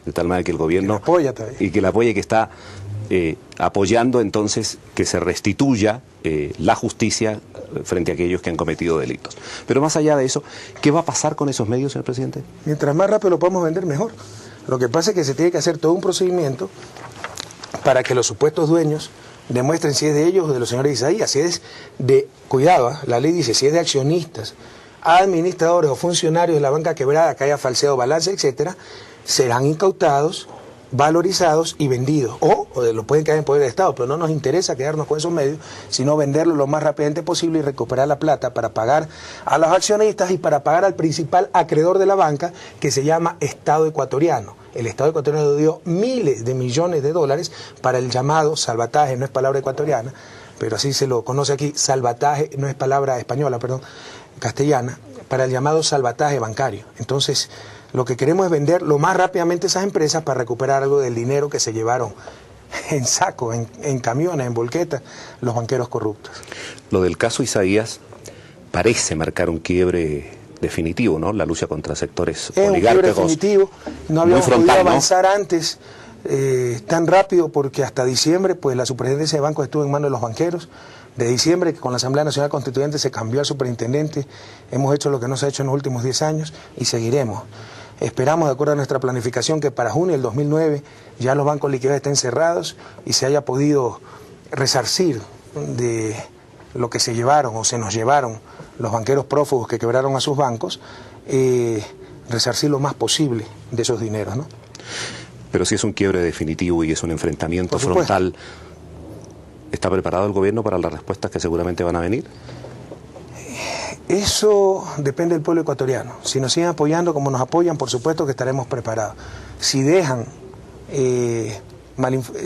de tal manera que el gobierno que la apoya, que está apoyando entonces que se restituya la justicia frente a aquellos que han cometido delitos. Pero más allá de eso, ¿qué va a pasar con esos medios, señor presidente? Mientras más rápido lo podemos vender, mejor. Lo que pasa es que se tiene que hacer todo un procedimiento para que los supuestos dueños demuestren si es de ellos o de los señores Isaías, si es de, cuidado, la ley dice, si es de accionistas, administradores o funcionarios de la banca quebrada que haya falseado balance, etcétera, serán incautados, valorizados y vendidos, o lo pueden quedar en poder del Estado, pero no nos interesa quedarnos con esos medios, sino venderlos lo más rápidamente posible y recuperar la plata para pagar a los accionistas y para pagar al principal acreedor de la banca, que se llama Estado ecuatoriano. El Estado ecuatoriano dio miles de millones de dólares para el llamado salvataje, no es palabra ecuatoriana, pero así se lo conoce aquí, salvataje, no es palabra española, perdón, castellana, para el llamado salvataje bancario. Entonces, lo que queremos es vender lo más rápidamente esas empresas para recuperar algo del dinero que se llevaron en saco, en camiones, en volquetas, los banqueros corruptos. Lo del caso Isaías parece marcar un quiebre definitivo, ¿no? La lucha contra sectores oligárquicos. Es un quiebre definitivo, no habíamos podido avanzar antes tan rápido porque hasta diciembre pues la superintendencia de bancos estuvo en manos de los banqueros. De diciembre, que con la Asamblea Nacional Constituyente se cambió al superintendente, hemos hecho lo que no se ha hecho en los últimos 10 años y seguiremos. Esperamos, de acuerdo a nuestra planificación, que para junio del 2009 ya los bancos liquidadores estén cerrados y se haya podido resarcir de lo que se llevaron o se nos llevaron los banqueros prófugos que quebraron a sus bancos, resarcir lo más posible de esos dineros, ¿no? Pero si es un quiebre definitivo y es un enfrentamiento frontal, ¿está preparado el gobierno para las respuestas que seguramente van a venir? Eso depende del pueblo ecuatoriano. Si nos siguen apoyando como nos apoyan, por supuesto que estaremos preparados. Si dejan,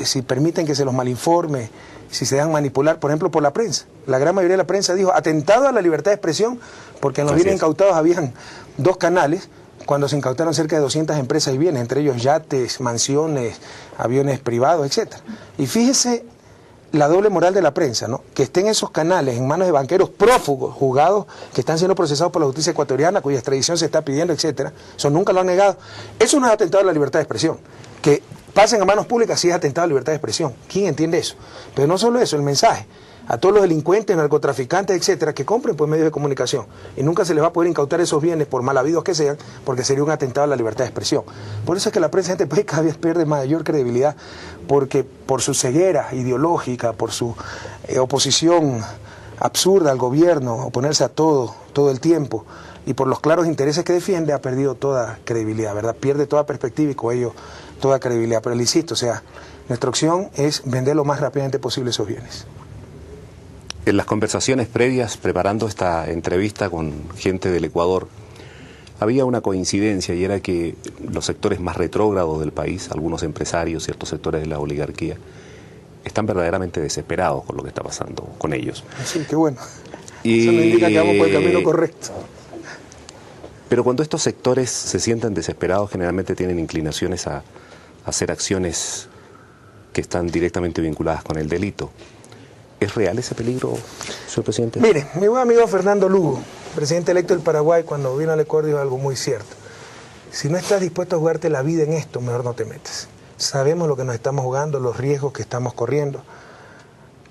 si permiten que se los malinforme, si se dejan manipular, por ejemplo, por la prensa. La gran mayoría de la prensa dijo atentado a la libertad de expresión, porque en los bienes incautados habían 2 canales, cuando se incautaron cerca de 200 empresas y bienes, entre ellos yates, mansiones, aviones privados, etc. Y fíjese la doble moral de la prensa, ¿no? Que estén esos canales en manos de banqueros prófugos, juzgados, que están siendo procesados por la justicia ecuatoriana, cuya extradición se está pidiendo, etcétera. Eso nunca lo han negado. Eso no es atentado a la libertad de expresión. Que pasen a manos públicas sí es atentado a la libertad de expresión. ¿Quién entiende eso? Pero no solo eso, el mensaje a todos los delincuentes, narcotraficantes, etcétera, que compren por medios de comunicación. Y nunca se les va a poder incautar esos bienes, por mal habidos que sean, porque sería un atentado a la libertad de expresión. Por eso es que la prensa en este país cada vez pierde mayor credibilidad, porque por su ceguera ideológica, por su oposición absurda al gobierno, oponerse a todo el tiempo, y por los claros intereses que defiende, ha perdido toda credibilidad, ¿verdad? Pierde toda perspectiva y con ello toda credibilidad. Pero le insisto, o sea, nuestra opción es vender lo más rápidamente posible esos bienes. En las conversaciones previas, preparando esta entrevista con gente del Ecuador, había una coincidencia y era que los sectores más retrógrados del país, algunos empresarios, ciertos sectores de la oligarquía, están verdaderamente desesperados con lo que está pasando con ellos. Sí, qué bueno. Eso nos indica que vamos por el camino correcto. Pero cuando estos sectores se sientan desesperados, generalmente tienen inclinaciones a hacer acciones que están directamente vinculadas con el delito. ¿Es real ese peligro, señor presidente? Mire, mi buen amigo Fernando Lugo, presidente electo del Paraguay, cuando vino al Ecuador, dijo algo muy cierto. Si no estás dispuesto a jugarte la vida en esto, mejor no te metas. Sabemos lo que nos estamos jugando, los riesgos que estamos corriendo,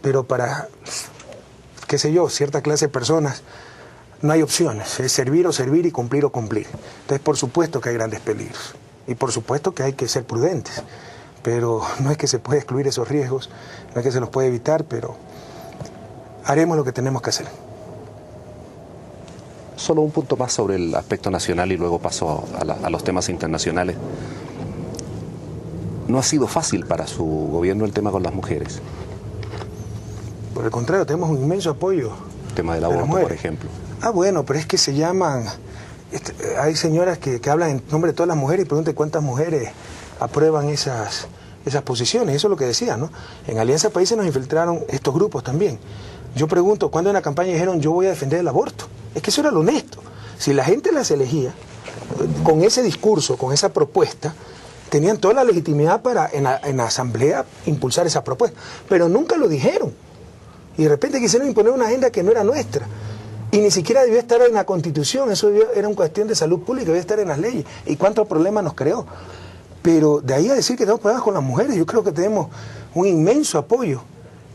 pero para, qué sé yo, cierta clase de personas, no hay opciones, es servir o servir y cumplir o cumplir. Entonces, por supuesto que hay grandes peligros y por supuesto que hay que ser prudentes, pero no es que se puede excluir esos riesgos, no es que se los puede evitar, pero haremos lo que tenemos que hacer. Solo un punto más sobre el aspecto nacional y luego paso a los temas internacionales. ¿No ha sido fácil para su gobierno el tema con las mujeres? Por el contrario, tenemos un inmenso apoyo. El tema del aborto, por ejemplo. Ah, bueno, pero es que se llaman... hay señoras que hablan en nombre de todas las mujeres y preguntan cuántas mujeres aprueban esas posiciones. Eso es lo que decía, ¿no? En Alianza Países nos infiltraron estos grupos también. Yo pregunto, ¿cuándo en la campaña dijeron yo voy a defender el aborto? Es que eso era lo honesto. Si la gente las elegía con ese discurso, con esa propuesta, tenían toda la legitimidad para en la asamblea impulsar esa propuesta. Pero nunca lo dijeron. Y de repente quisieron imponer una agenda que no era nuestra. Y ni siquiera debió estar en la Constitución, eso era una cuestión de salud pública, debía estar en las leyes. ¿Y cuántos problemas nos creó? Pero de ahí a decir que tenemos problemas con las mujeres, yo creo que tenemos un inmenso apoyo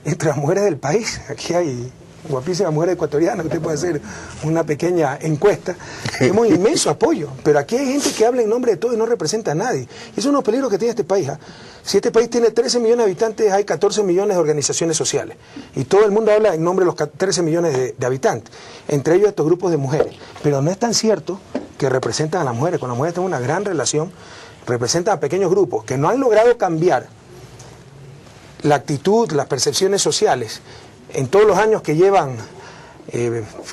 entre las mujeres del país. Aquí hay guapísimas mujeres ecuatorianas, que usted puede hacer una pequeña encuesta. Tenemos inmenso apoyo, pero aquí hay gente que habla en nombre de todo y no representa a nadie. Y eso es uno de los peligros que tiene este país. Si este país tiene 13 millones de habitantes, hay 14 millones de organizaciones sociales. Y todo el mundo habla en nombre de los 13 millones de habitantes, entre ellos estos grupos de mujeres. Pero no es tan cierto que representan a las mujeres. Con las mujeres tenemos una gran relación, representan a pequeños grupos que no han logrado cambiar la actitud, las percepciones sociales en todos los años que llevan,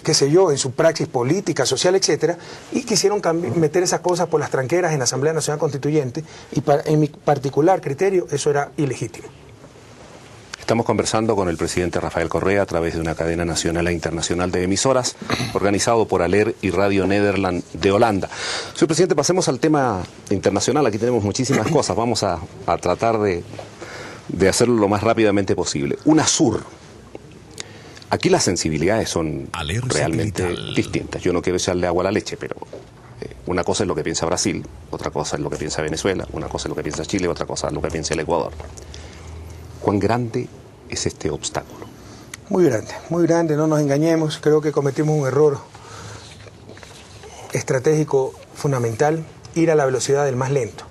qué sé yo, en su praxis política, social, etcétera, y quisieron meter esas cosas por las tranqueras en la Asamblea Nacional Constituyente, y en mi particular criterio eso era ilegítimo. Estamos conversando con el presidente Rafael Correa a través de una cadena nacional e internacional de emisoras, organizado por ALER y Radio Nederland de Holanda. Señor presidente, pasemos al tema internacional. Aquí tenemos muchísimas cosas. Vamos a tratar de hacerlo lo más rápidamente posible. UNASUR. Aquí las sensibilidades son realmente distintas. Yo no quiero echarle agua a la leche, pero una cosa es lo que piensa Brasil, otra cosa es lo que piensa Venezuela, una cosa es lo que piensa Chile, otra cosa es lo que piensa el Ecuador. ¿Cuán grande es este obstáculo? Muy grande, no nos engañemos. Creo que cometimos un error estratégico fundamental, ir a la velocidad del más lento.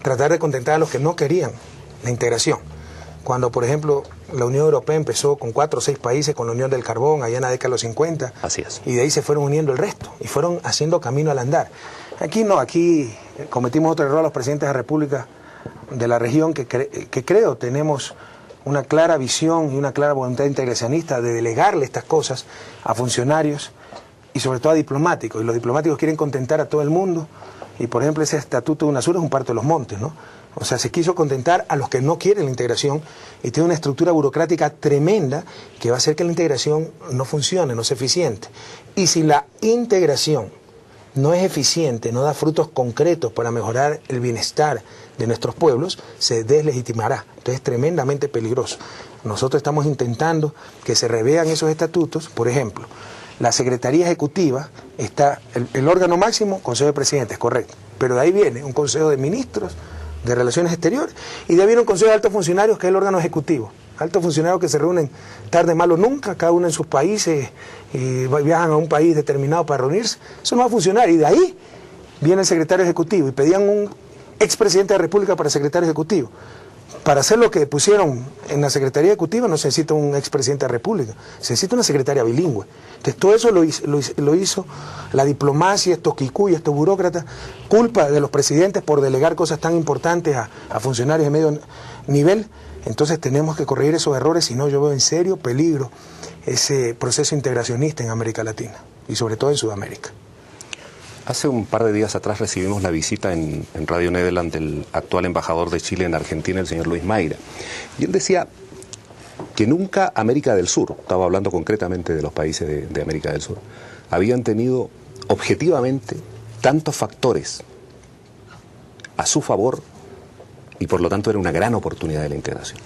Tratar de contentar a los que no querían la integración. Cuando, por ejemplo, la Unión Europea empezó con 4 o 6 países con la Unión del Carbón, allá en la década de los 50. Así es. Y de ahí se fueron uniendo el resto, y fueron haciendo camino al andar. Aquí no, aquí cometimos otro error los presidentes de la República de la región, que creo tenemos una clara visión y una clara voluntad integracionista de delegarle estas cosas a funcionarios y sobre todo a diplomáticos. Y los diplomáticos quieren contentar a todo el mundo. Y, por ejemplo, ese estatuto de UNASUR es un parto de los montes, ¿no? O sea, se quiso contentar a los que no quieren la integración y tiene una estructura burocrática tremenda que va a hacer que la integración no funcione, no sea eficiente. Y si la integración no es eficiente, no da frutos concretos para mejorar el bienestar de nuestros pueblos, se deslegitimará. Entonces es tremendamente peligroso. Nosotros estamos intentando que se revean esos estatutos. Por ejemplo, la Secretaría Ejecutiva está, el órgano máximo, Consejo de Presidentes, correcto. Pero de ahí viene un Consejo de Ministros de Relaciones Exteriores, y de ahí viene un Consejo de Altos Funcionarios, que es el órgano ejecutivo. Altos funcionarios que se reúnen tarde, mal o nunca, cada uno en sus países, y viajan a un país determinado para reunirse. Eso no va a funcionar. Y de ahí viene el secretario ejecutivo, y pedían un expresidente de la República para secretario ejecutivo. Para hacer lo que pusieron en la Secretaría Ejecutiva no se necesita un expresidente de la República, se necesita una secretaria bilingüe. Entonces todo eso lo hizo la diplomacia, estos quicuyos, estos burócratas, culpa de los presidentes por delegar cosas tan importantes a funcionarios de medio nivel. Entonces tenemos que corregir esos errores, si no yo veo en serio peligro ese proceso integracionista en América Latina y sobre todo en Sudamérica. Hace un par de días atrás recibimos la visita en Radio Nederland del actual embajador de Chile en Argentina, el señor Luis Mayra. Y él decía, que nunca América del Sur, estaba hablando concretamente de los países de América del Sur, habían tenido objetivamente tantos factores a su favor y por lo tanto era una gran oportunidad de la integración.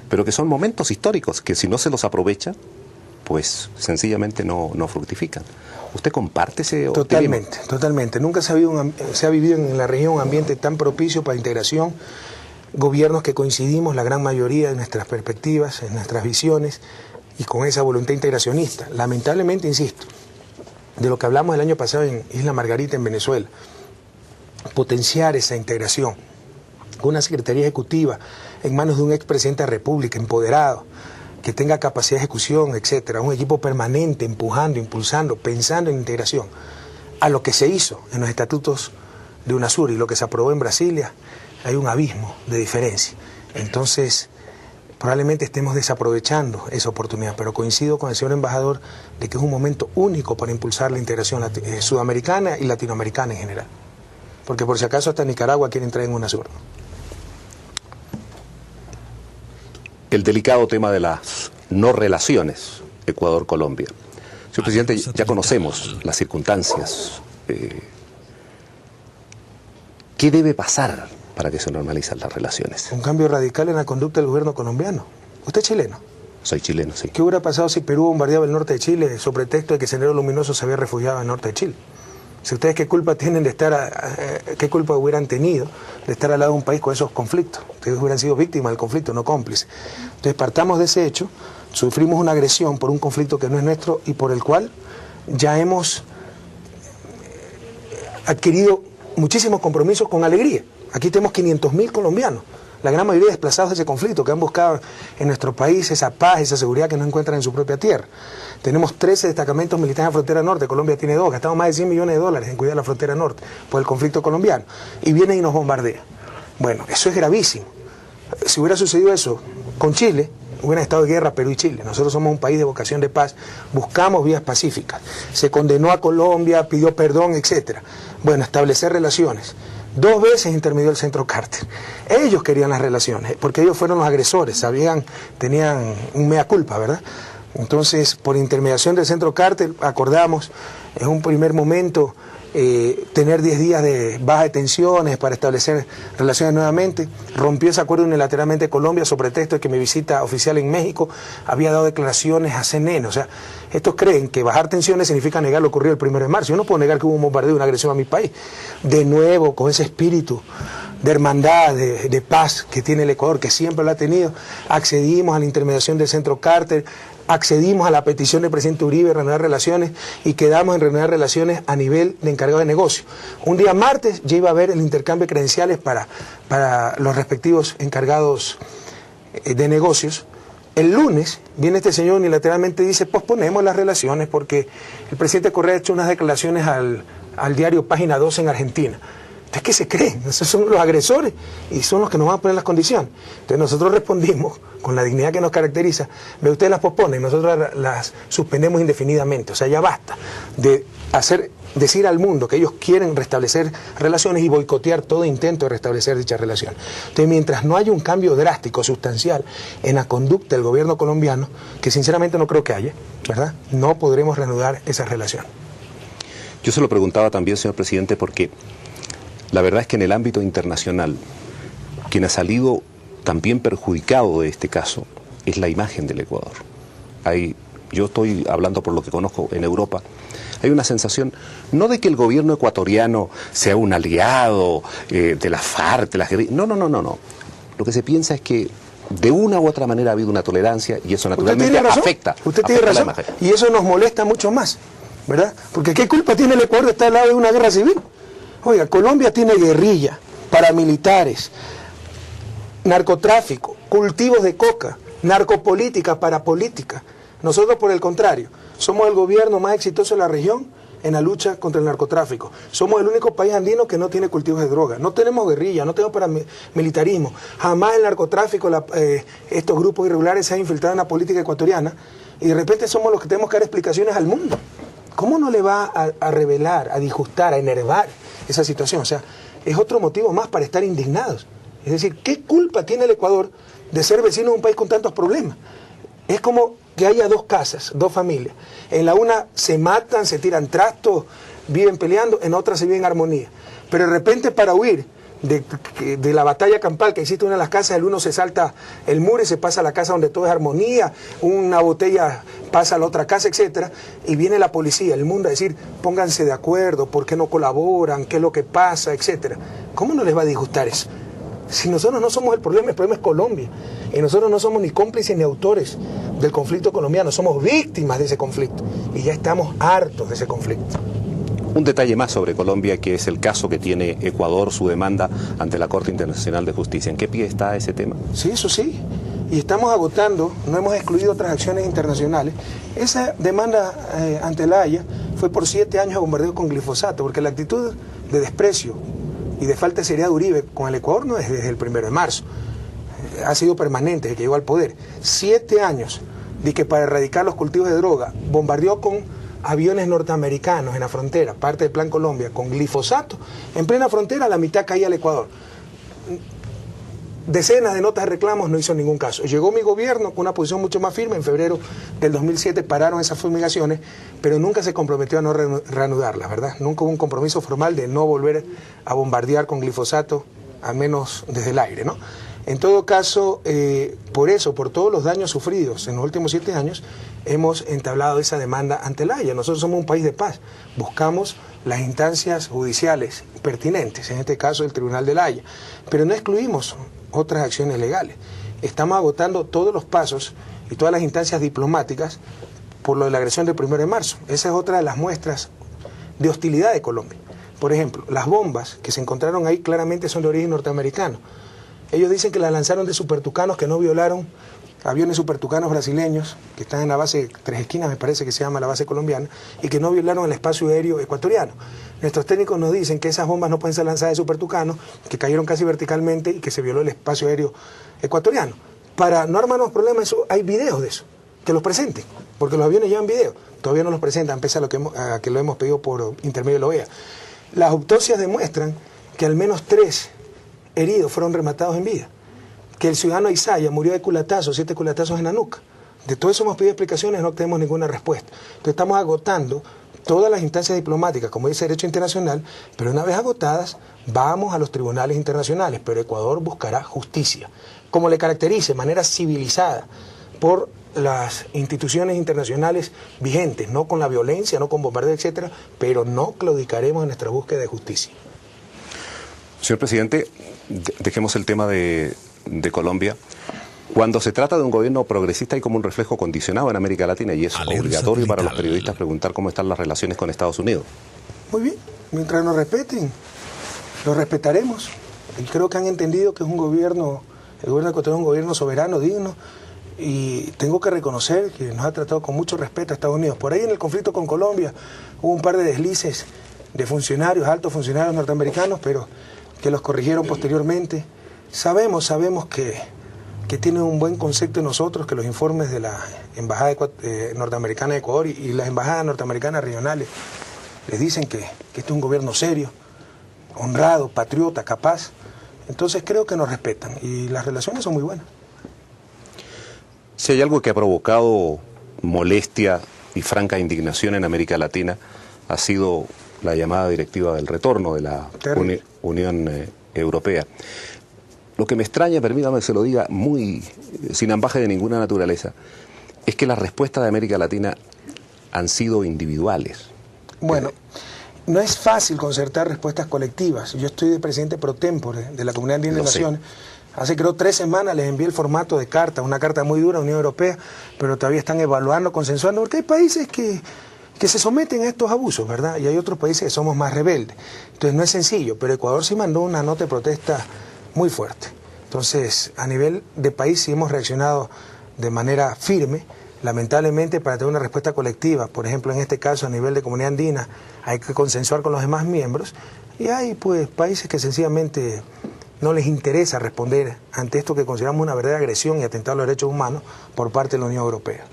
Pero que son momentos históricos que si no se los aprovecha, pues sencillamente no fructifican. ¿Usted comparte ese optimismo? Totalmente. Nunca se ha vivido en la región un ambiente tan propicio para integración, gobiernos que coincidimos, la gran mayoría, en nuestras perspectivas, en nuestras visiones y con esa voluntad integracionista. Lamentablemente, insisto, de lo que hablamos el año pasado en Isla Margarita, en Venezuela, potenciar esa integración con una Secretaría Ejecutiva en manos de un expresidente de la República, empoderado, que tenga capacidad de ejecución, etcétera, un equipo permanente, empujando, impulsando, pensando en integración, a lo que se hizo en los estatutos de UNASUR y lo que se aprobó en Brasilia, hay un abismo de diferencia. Entonces, probablemente estemos desaprovechando esa oportunidad, pero coincido con el señor embajador de que es un momento único para impulsar la integración sudamericana y latinoamericana en general. Porque por si acaso hasta Nicaragua quiere entrar en UNASUR, ¿no? El delicado tema de las no relaciones Ecuador-Colombia. Señor presidente, ya conocemos las circunstancias. ¿Qué debe pasar para que se normalicen las relaciones? Un cambio radical en la conducta del gobierno colombiano. ¿Usted es chileno? Soy chileno, sí. ¿Qué hubiera pasado si Perú bombardeaba el norte de Chile sobre pretexto de que Sendero Luminoso se había refugiado en el norte de Chile? Si ustedes qué culpa tienen de estar, qué culpa hubieran tenido de estar al lado de un país con esos conflictos. Ustedes hubieran sido víctimas del conflicto, no cómplices. Entonces partamos de ese hecho, sufrimos una agresión por un conflicto que no es nuestro y por el cual ya hemos adquirido muchísimos compromisos con alegría. Aquí tenemos 500.000 colombianos, la gran mayoría desplazados de ese conflicto, que han buscado en nuestro país esa paz, esa seguridad que no encuentran en su propia tierra. Tenemos 13 destacamentos militares en la frontera norte, Colombia tiene 2, gastamos más de $100 millones en cuidar la frontera norte por el conflicto colombiano, y vienen y nos bombardean. Bueno, eso es gravísimo. Si hubiera sucedido eso con Chile, hubieran estado de guerra Perú y Chile. Nosotros somos un país de vocación de paz, buscamos vías pacíficas. Se condenó a Colombia, pidió perdón, etcétera. Bueno, establecer relaciones. 2 veces intermedió el Centro Carter. Ellos querían las relaciones, porque ellos fueron los agresores, tenían un mea culpa, ¿verdad? Entonces, por intermediación del Centro Carter, acordamos en un primer momento tener 10 días de baja de tensiones para establecer relaciones nuevamente. Rompió ese acuerdo unilateralmente Colombia sobre pretexto de que mi visita oficial en México había dado declaraciones a CNN. O sea, estos creen que bajar tensiones significa negar lo ocurrido el 1 de marzo. Yo no puedo negar que hubo un bombardeo y una agresión a mi país. De nuevo, con ese espíritu de hermandad, de paz que tiene el Ecuador, que siempre lo ha tenido, accedimos a la intermediación del Centro Carter, accedimos a la petición del presidente Uribe de reanudar relaciones y quedamos en reanudar relaciones a nivel de encargado de negocio. Un día martes ya iba a haber el intercambio de credenciales para los respectivos encargados de negocios. El lunes viene este señor unilateralmente y dice posponemos las relaciones porque el presidente Correa ha hecho unas declaraciones al diario Página 12 en Argentina. Entonces, ¿qué se creen? Esos son los agresores y son los que nos van a poner las condiciones. Entonces nosotros respondimos con la dignidad que nos caracteriza. Ve, ustedes las posponen, nosotros las suspendemos indefinidamente. O sea, ya basta de decir al mundo que ellos quieren restablecer relaciones y boicotear todo intento de restablecer dichas relaciones. Entonces, mientras no haya un cambio drástico, sustancial en la conducta del gobierno colombiano, que sinceramente no creo que haya, ¿verdad?, no podremos reanudar esa relación. Yo se lo preguntaba también, señor presidente, porque la verdad es que en el ámbito internacional, quien ha salido también perjudicado de este caso es la imagen del Ecuador. Yo estoy hablando por lo que conozco en Europa, hay una sensación, no de que el gobierno ecuatoriano sea un aliado de la FARC, de las guerrillas, no. Lo que se piensa es que de una u otra manera ha habido una tolerancia y eso naturalmente afecta. Usted tiene razón, y eso nos molesta mucho más, ¿verdad? Porque ¿qué culpa tiene el Ecuador de estar al lado de una guerra civil? Oiga, Colombia tiene guerrilla, paramilitares, narcotráfico, cultivos de coca, narcopolítica, parapolítica. Nosotros, por el contrario, somos el gobierno más exitoso de la región en la lucha contra el narcotráfico. Somos el único país andino que no tiene cultivos de droga. No tenemos guerrilla, no tenemos paramilitarismo. Jamás el narcotráfico, estos grupos irregulares se han infiltrado en la política ecuatoriana y de repente somos los que tenemos que dar explicaciones al mundo. ¿Cómo no le va a revelar, a disgustar, a enervar esa situación? O sea, es otro motivo más para estar indignados. Es decir, ¿qué culpa tiene el Ecuador de ser vecino de un país con tantos problemas? Es como que haya dos casas, dos familias. En la una se matan, se tiran trastos, viven peleando, en otra se vive en armonía. Pero de repente, para huir de la batalla campal que existe en una de las casas, el uno se salta el muro y se pasa a la casa donde todo es armonía, una botella pasa a la otra casa, etcétera, y viene la policía, el mundo a decir, pónganse de acuerdo, ¿por qué no colaboran? ¿Qué es lo que pasa? Etcétera. ¿Cómo no les va a disgustar eso? Si nosotros no somos el problema es Colombia. Y nosotros no somos ni cómplices ni autores del conflicto colombiano, somos víctimas de ese conflicto. Y ya estamos hartos de ese conflicto. Un detalle más sobre Colombia, que es el caso que tiene Ecuador, su demanda ante la Corte Internacional de Justicia. ¿En qué pie está ese tema? Sí, eso sí. Y estamos agotando, no hemos excluido otras acciones internacionales. Esa demanda ante la Haya fue por 7 años de bombardeo con glifosato, porque la actitud de desprecio y de falta de seriedad de Uribe con el Ecuador no es desde el 1 de marzo. Ha sido permanente desde que llegó al poder. 7 años de que para erradicar los cultivos de droga bombardeó con aviones norteamericanos en la frontera, parte del Plan Colombia, con glifosato. En plena frontera, la mitad caía al Ecuador. Decenas de notas de reclamos, no hizo ningún caso. Llegó mi gobierno con una posición mucho más firme. En febrero del 2007 pararon esas fumigaciones, pero nunca se comprometió a no reanudarlas, ¿verdad? Nunca hubo un compromiso formal de no volver a bombardear con glifosato, al menos desde el aire, ¿no? En todo caso, por eso, por todos los daños sufridos en los últimos 7 años, hemos entablado esa demanda ante la Haya. Nosotros somos un país de paz, buscamos las instancias judiciales pertinentes, en este caso el Tribunal de la Haya, pero no excluimos otras acciones legales. Estamos agotando todos los pasos y todas las instancias diplomáticas por lo de la agresión del 1 de marzo. Esa es otra de las muestras de hostilidad de Colombia. Por ejemplo, las bombas que se encontraron ahí claramente son de origen norteamericano. Ellos dicen que las lanzaron de supertucanos que no violaron aviones supertucanos brasileños que están en la base Tres Esquinas, me parece que se llama la base colombiana, y que no violaron el espacio aéreo ecuatoriano. Nuestros técnicos nos dicen que esas bombas no pueden ser lanzadas de supertucanos, que cayeron casi verticalmente y que se violó el espacio aéreo ecuatoriano. Para no armarnos problemas, eso, hay videos de eso, que los presenten, porque los aviones llevan video. Todavía no los presentan, pese a que lo hemos pedido por intermedio de la OEA. Las autopsias demuestran que al menos 3 heridos fueron rematados en vida, que el ciudadano Isaya murió de culatazos, 7 culatazos en la nuca. De todo eso hemos pedido explicaciones, no tenemos ninguna respuesta. Entonces estamos agotando todas las instancias diplomáticas, como dice Derecho Internacional, pero una vez agotadas, vamos a los tribunales internacionales, pero Ecuador buscará justicia, como le caracterice, de manera civilizada, por las instituciones internacionales vigentes, no con la violencia, no con bombardeo, etcétera, pero no claudicaremos en nuestra búsqueda de justicia. Señor presidente, dejemos el tema de Colombia. Cuando se trata de un gobierno progresista hay como un reflejo condicionado en América Latina y es obligatorio para los periodistas preguntar cómo están las relaciones con Estados Unidos. Muy bien, mientras nos respeten, lo respetaremos. Y creo que han entendido que es un gobierno, el gobierno de Ecuador es un gobierno soberano, digno, y tengo que reconocer que nos ha tratado con mucho respeto a Estados Unidos. Por ahí en el conflicto con Colombia hubo un par de deslices de funcionarios, altos funcionarios norteamericanos, pero que los corrigieron posteriormente. Sabemos que tienen un buen concepto de nosotros, que los informes de la Embajada norteamericana de Ecuador y las embajadas norteamericanas regionales les dicen que este es un gobierno serio, honrado, patriota, capaz. Entonces creo que nos respetan y las relaciones son muy buenas. Si hay algo que ha provocado molestia y franca indignación en América Latina, ha sido la llamada directiva del retorno de la Unión Europea. Lo que me extraña, permítame que se lo diga muy sin ambaje de ninguna naturaleza, es que las respuestas de América Latina han sido individuales. Bueno, no es fácil concertar respuestas colectivas. Yo estoy de presidente pro tempore de la Comunidad Andina de Naciones. Hace creo 3 semanas les envié el formato de carta, una carta muy dura a la Unión Europea, pero todavía están evaluando, consensuando, porque hay países que se someten a estos abusos, ¿verdad? Y hay otros países que somos más rebeldes. Entonces no es sencillo, pero Ecuador sí mandó una nota de protesta muy fuerte. Entonces, a nivel de país sí hemos reaccionado de manera firme. Lamentablemente, para tener una respuesta colectiva, por ejemplo, en este caso a nivel de Comunidad Andina, hay que consensuar con los demás miembros, y hay pues países que sencillamente no les interesa responder ante esto que consideramos una verdadera agresión y atentado a los derechos humanos por parte de la Unión Europea.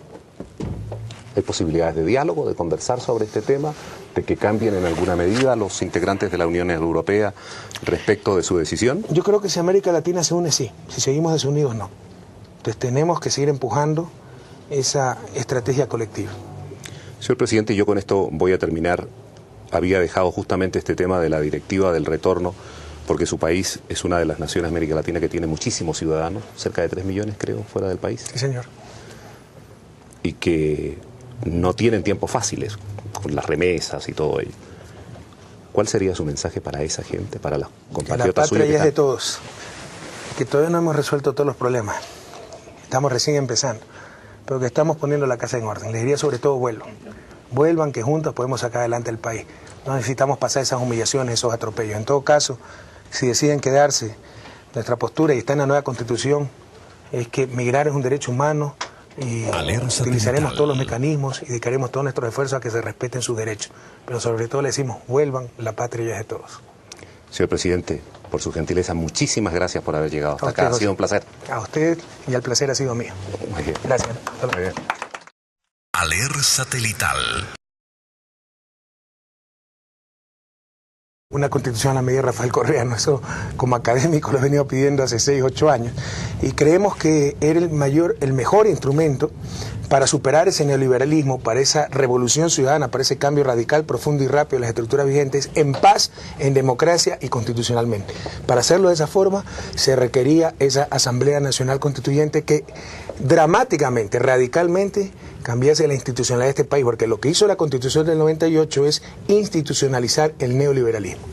¿Hay posibilidades de diálogo, de conversar sobre este tema, de que cambien en alguna medida los integrantes de la Unión Europea respecto de su decisión? Yo creo que si América Latina se une, sí. Si seguimos desunidos, no. Entonces tenemos que seguir empujando esa estrategia colectiva. Señor presidente, yo con esto voy a terminar. Había dejado justamente este tema de la directiva del retorno, porque su país es una de las naciones de América Latina que tiene muchísimos ciudadanos, cerca de 3 millones creo, fuera del país. Sí, señor. Y que no tienen tiempos fáciles, con las remesas y todo ello. ¿Cuál sería su mensaje para esa gente, para los compatriotas suyos? La patria ya es de todos, que todavía no hemos resuelto todos los problemas, estamos recién empezando, pero que estamos poniendo la casa en orden. Les diría sobre todo vuelvan, que juntos podemos sacar adelante el país. No necesitamos pasar esas humillaciones, esos atropellos. En todo caso, si deciden quedarse, nuestra postura, y está en la nueva Constitución, es que migrar es un derecho humano, y utilizaremos todos los mecanismos y dedicaremos todos nuestros esfuerzos a que se respeten sus derechos. Pero sobre todo le decimos, vuelvan, la patria ya es de todos. Señor presidente, por su gentileza, muchísimas gracias por haber llegado hasta acá. Ha sido un placer. A usted, y el placer ha sido mío. Muy bien. Gracias. Muy bien. Aler satelital. Una constitución a la medida de Rafael Correa, ¿no? Eso como académico lo he venido pidiendo hace 6, 8 años. Y creemos que era el mejor instrumento para superar ese neoliberalismo, para esa revolución ciudadana, para ese cambio radical, profundo y rápido de las estructuras vigentes, en paz, en democracia y constitucionalmente. Para hacerlo de esa forma se requería esa Asamblea Nacional Constituyente que dramáticamente, radicalmente cambiase la institucionalidad de este país, porque lo que hizo la Constitución del 98 es institucionalizar el neoliberalismo.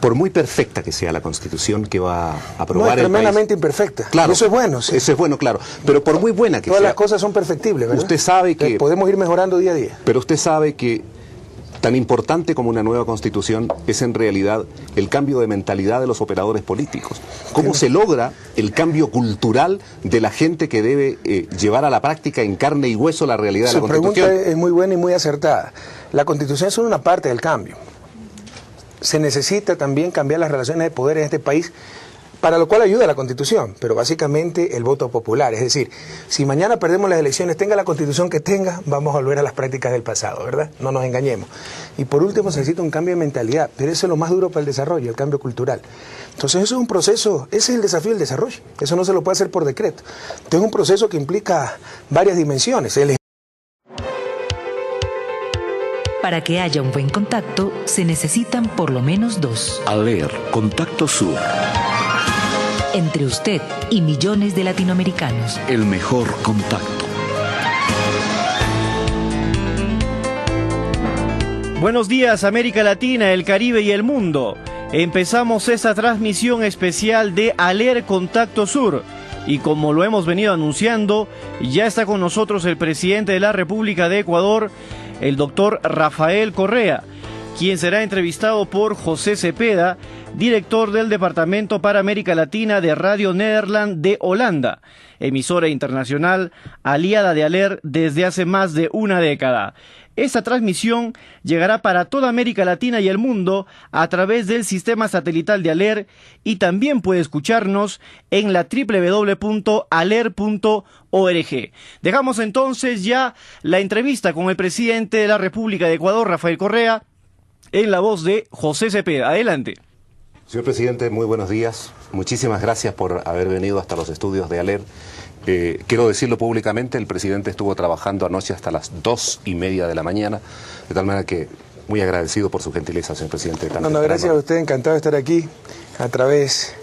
Por muy perfecta que sea la Constitución que va a aprobar no, es el tremendamente país, imperfecta. Claro, eso es bueno. Sí. Eso es bueno, claro. Pero por muy buena que todas sea... las cosas son perfectibles, ¿verdad? Usted sabe que... podemos ir mejorando día a día. Pero usted sabe que tan importante como una nueva Constitución es en realidad el cambio de mentalidad de los operadores políticos. ¿Cómo se logra el cambio cultural de la gente que debe llevar a la práctica en carne y hueso la realidad de la Constitución? Su pregunta es muy buena y muy acertada. La Constitución es solo una parte del cambio. Se necesita también cambiar las relaciones de poder en este país, para lo cual ayuda la Constitución, pero básicamente el voto popular. Es decir, si mañana perdemos las elecciones, tenga la Constitución que tenga, vamos a volver a las prácticas del pasado, ¿verdad? No nos engañemos. Y por último se necesita un cambio de mentalidad, pero eso es lo más duro para el desarrollo, el cambio cultural. Entonces eso es un proceso, ese es el desafío del desarrollo, eso no se lo puede hacer por decreto. Entonces es un proceso que implica varias dimensiones. Para que haya un buen contacto, se necesitan por lo menos 2. Aler, Contacto Sur. Entre usted y millones de latinoamericanos. El mejor contacto. Buenos días, América Latina, el Caribe y el mundo. Empezamos esta transmisión especial de Aler Contacto Sur. Y como lo hemos venido anunciando, ya está con nosotros el presidente de la República de Ecuador, el doctor Rafael Correa, quien será entrevistado por José Cepeda, director del Departamento para América Latina de Radio Nederland de Holanda, emisora internacional aliada de Aler desde hace más de una década. Esta transmisión llegará para toda América Latina y el mundo a través del sistema satelital de Aler, y también puede escucharnos en la www.aler.org. Dejamos entonces ya la entrevista con el presidente de la República de Ecuador, Rafael Correa, en la voz de José Cepeda. Adelante. Señor presidente, muy buenos días. Muchísimas gracias por haber venido hasta los estudios de Aler. Quiero decirlo públicamente, el presidente estuvo trabajando anoche hasta las 2:30 de la mañana, de tal manera que muy agradecido por su gentileza, señor presidente. Gracias a usted, encantado de estar aquí a través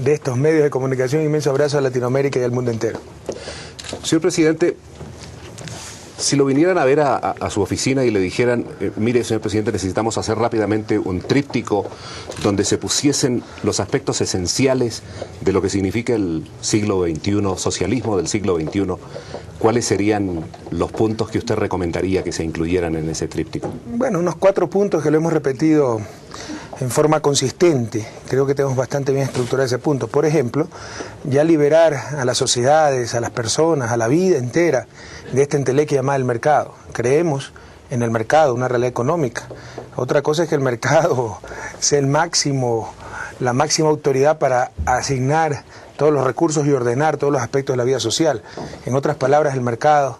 de estos medios de comunicación. Inmenso abrazo a Latinoamérica y al mundo entero. Señor presidente, si lo vinieran a ver a su oficina y le dijeran, mire, señor presidente, necesitamos hacer rápidamente un tríptico donde se pusiesen los aspectos esenciales de lo que significa el siglo XXI, socialismo del siglo XXI, ¿cuáles serían los puntos que usted recomendaría que se incluyeran en ese tríptico? Bueno, unos 4 puntos que lo hemos repetido en forma consistente. Creo que tenemos bastante bien estructurado ese punto. Por ejemplo, ya liberar a las sociedades, a las personas, a la vida entera de esta entelequia llamada el mercado. Creemos en el mercado, una realidad económica. Otra cosa es que el mercado sea la máxima autoridad para asignar todos los recursos y ordenar todos los aspectos de la vida social. En otras palabras, el mercado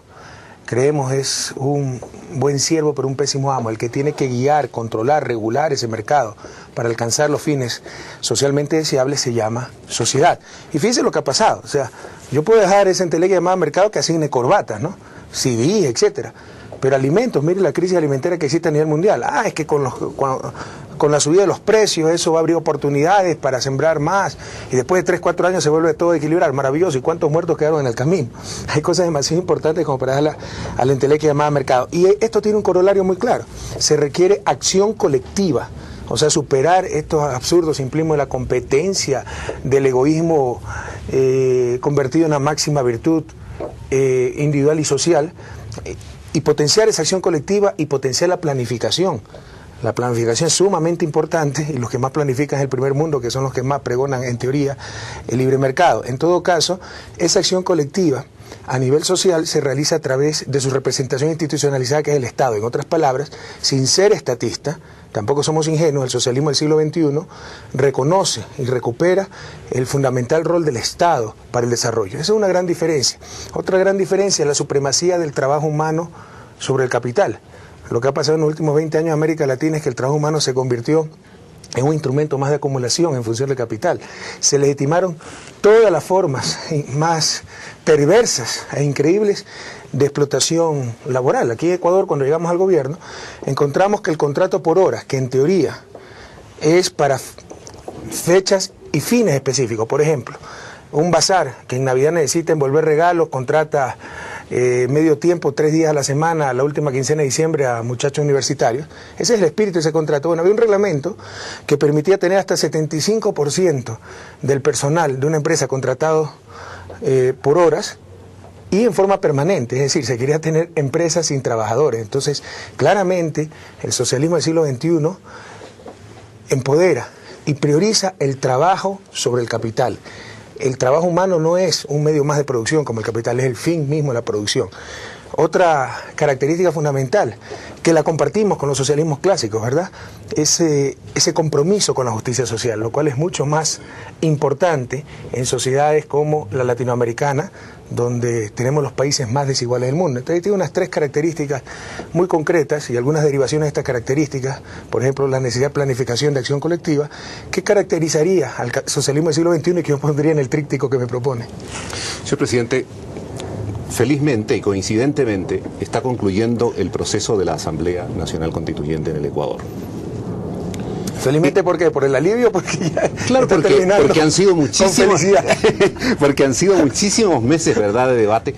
creemos es un buen siervo pero un pésimo amo, el que tiene que guiar, controlar, regular ese mercado para alcanzar los fines socialmente deseables se llama sociedad. Y fíjense lo que ha pasado, o sea, yo puedo dejar esa entelequia llamada mercado que asigne corbatas, ¿no? CD, etcétera. Pero alimentos, mire la crisis alimentaria que existe a nivel mundial. Es que con la subida de los precios eso va a abrir oportunidades para sembrar más y después de 3, 4 años se vuelve todo a equilibrar. Maravilloso. ¿Y cuántos muertos quedaron en el camino? Hay cosas demasiado importantes como para darla a la entelequia llamada mercado. Y esto tiene un corolario muy claro. Se requiere acción colectiva. O sea, superar estos absurdos simplismos de la competencia, del egoísmo convertido en una máxima virtud individual y social, y potenciar esa acción colectiva y potenciar la planificación. La planificación es sumamente importante y los que más planifican es el primer mundo, que son los que más pregonan en teoría el libre mercado. En todo caso, esa acción colectiva a nivel social se realiza a través de su representación institucionalizada, que es el Estado. En otras palabras, sin ser estatista, tampoco somos ingenuos, el socialismo del siglo XXI reconoce y recupera el fundamental rol del Estado para el desarrollo. Esa es una gran diferencia. Otra gran diferencia es la supremacía del trabajo humano sobre el capital. Lo que ha pasado en los últimos 20 años en América Latina es que el trabajo humano se convirtió en un instrumento más de acumulación en función del capital. Se legitimaron todas las formas más perversas e increíbles de explotación laboral. Aquí en Ecuador, cuando llegamos al gobierno, encontramos que el contrato por horas, que en teoría es para fechas y fines específicos, por ejemplo, un bazar que en Navidad necesita envolver regalos, contrata medio tiempo, 3 días a la semana, la última quincena de diciembre a muchachos universitarios. Ese es el espíritu de ese contrato. Bueno, había un reglamento que permitía tener hasta 75% del personal de una empresa contratado por horas y en forma permanente, es decir, se quería tener empresas sin trabajadores. Entonces, claramente, el socialismo del siglo XXI empodera y prioriza el trabajo sobre el capital. El trabajo humano no es un medio más de producción como el capital, es el fin mismo de la producción. Otra característica fundamental, que la compartimos con los socialismos clásicos, ¿verdad? Ese compromiso con la justicia social, lo cual es mucho más importante en sociedades como la latinoamericana, donde tenemos los países más desiguales del mundo. Entonces tiene unas 3 características muy concretas y algunas derivaciones de estas características, por ejemplo, la necesidad de planificación de acción colectiva, que caracterizaría al socialismo del siglo XXI y que yo pondría en el tríptico que me propone. Señor presidente, felizmente y coincidentemente está concluyendo el proceso de la Asamblea Nacional Constituyente en el Ecuador. Felizmente, ¿por qué? ¿Por el alivio? Porque ya claro, porque han sido muchísimos porque han sido muchísimos meses, ¿verdad?, de debate.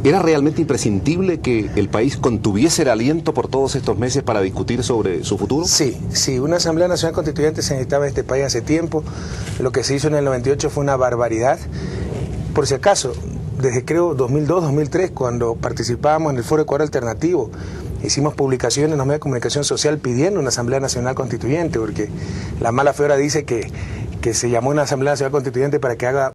¿Era realmente imprescindible que el país contuviese el aliento por todos estos meses para discutir sobre su futuro? Sí, una Asamblea Nacional Constituyente se necesitaba en este país hace tiempo. Lo que se hizo en el 98 fue una barbaridad. Por si acaso, desde creo 2002, 2003, cuando participábamos en el Foro Ecuador Alternativo, hicimos publicaciones en los medios de comunicación social pidiendo una Asamblea Nacional Constituyente, porque la mala fe ahora dice que se llamó una Asamblea Nacional Constituyente para que haga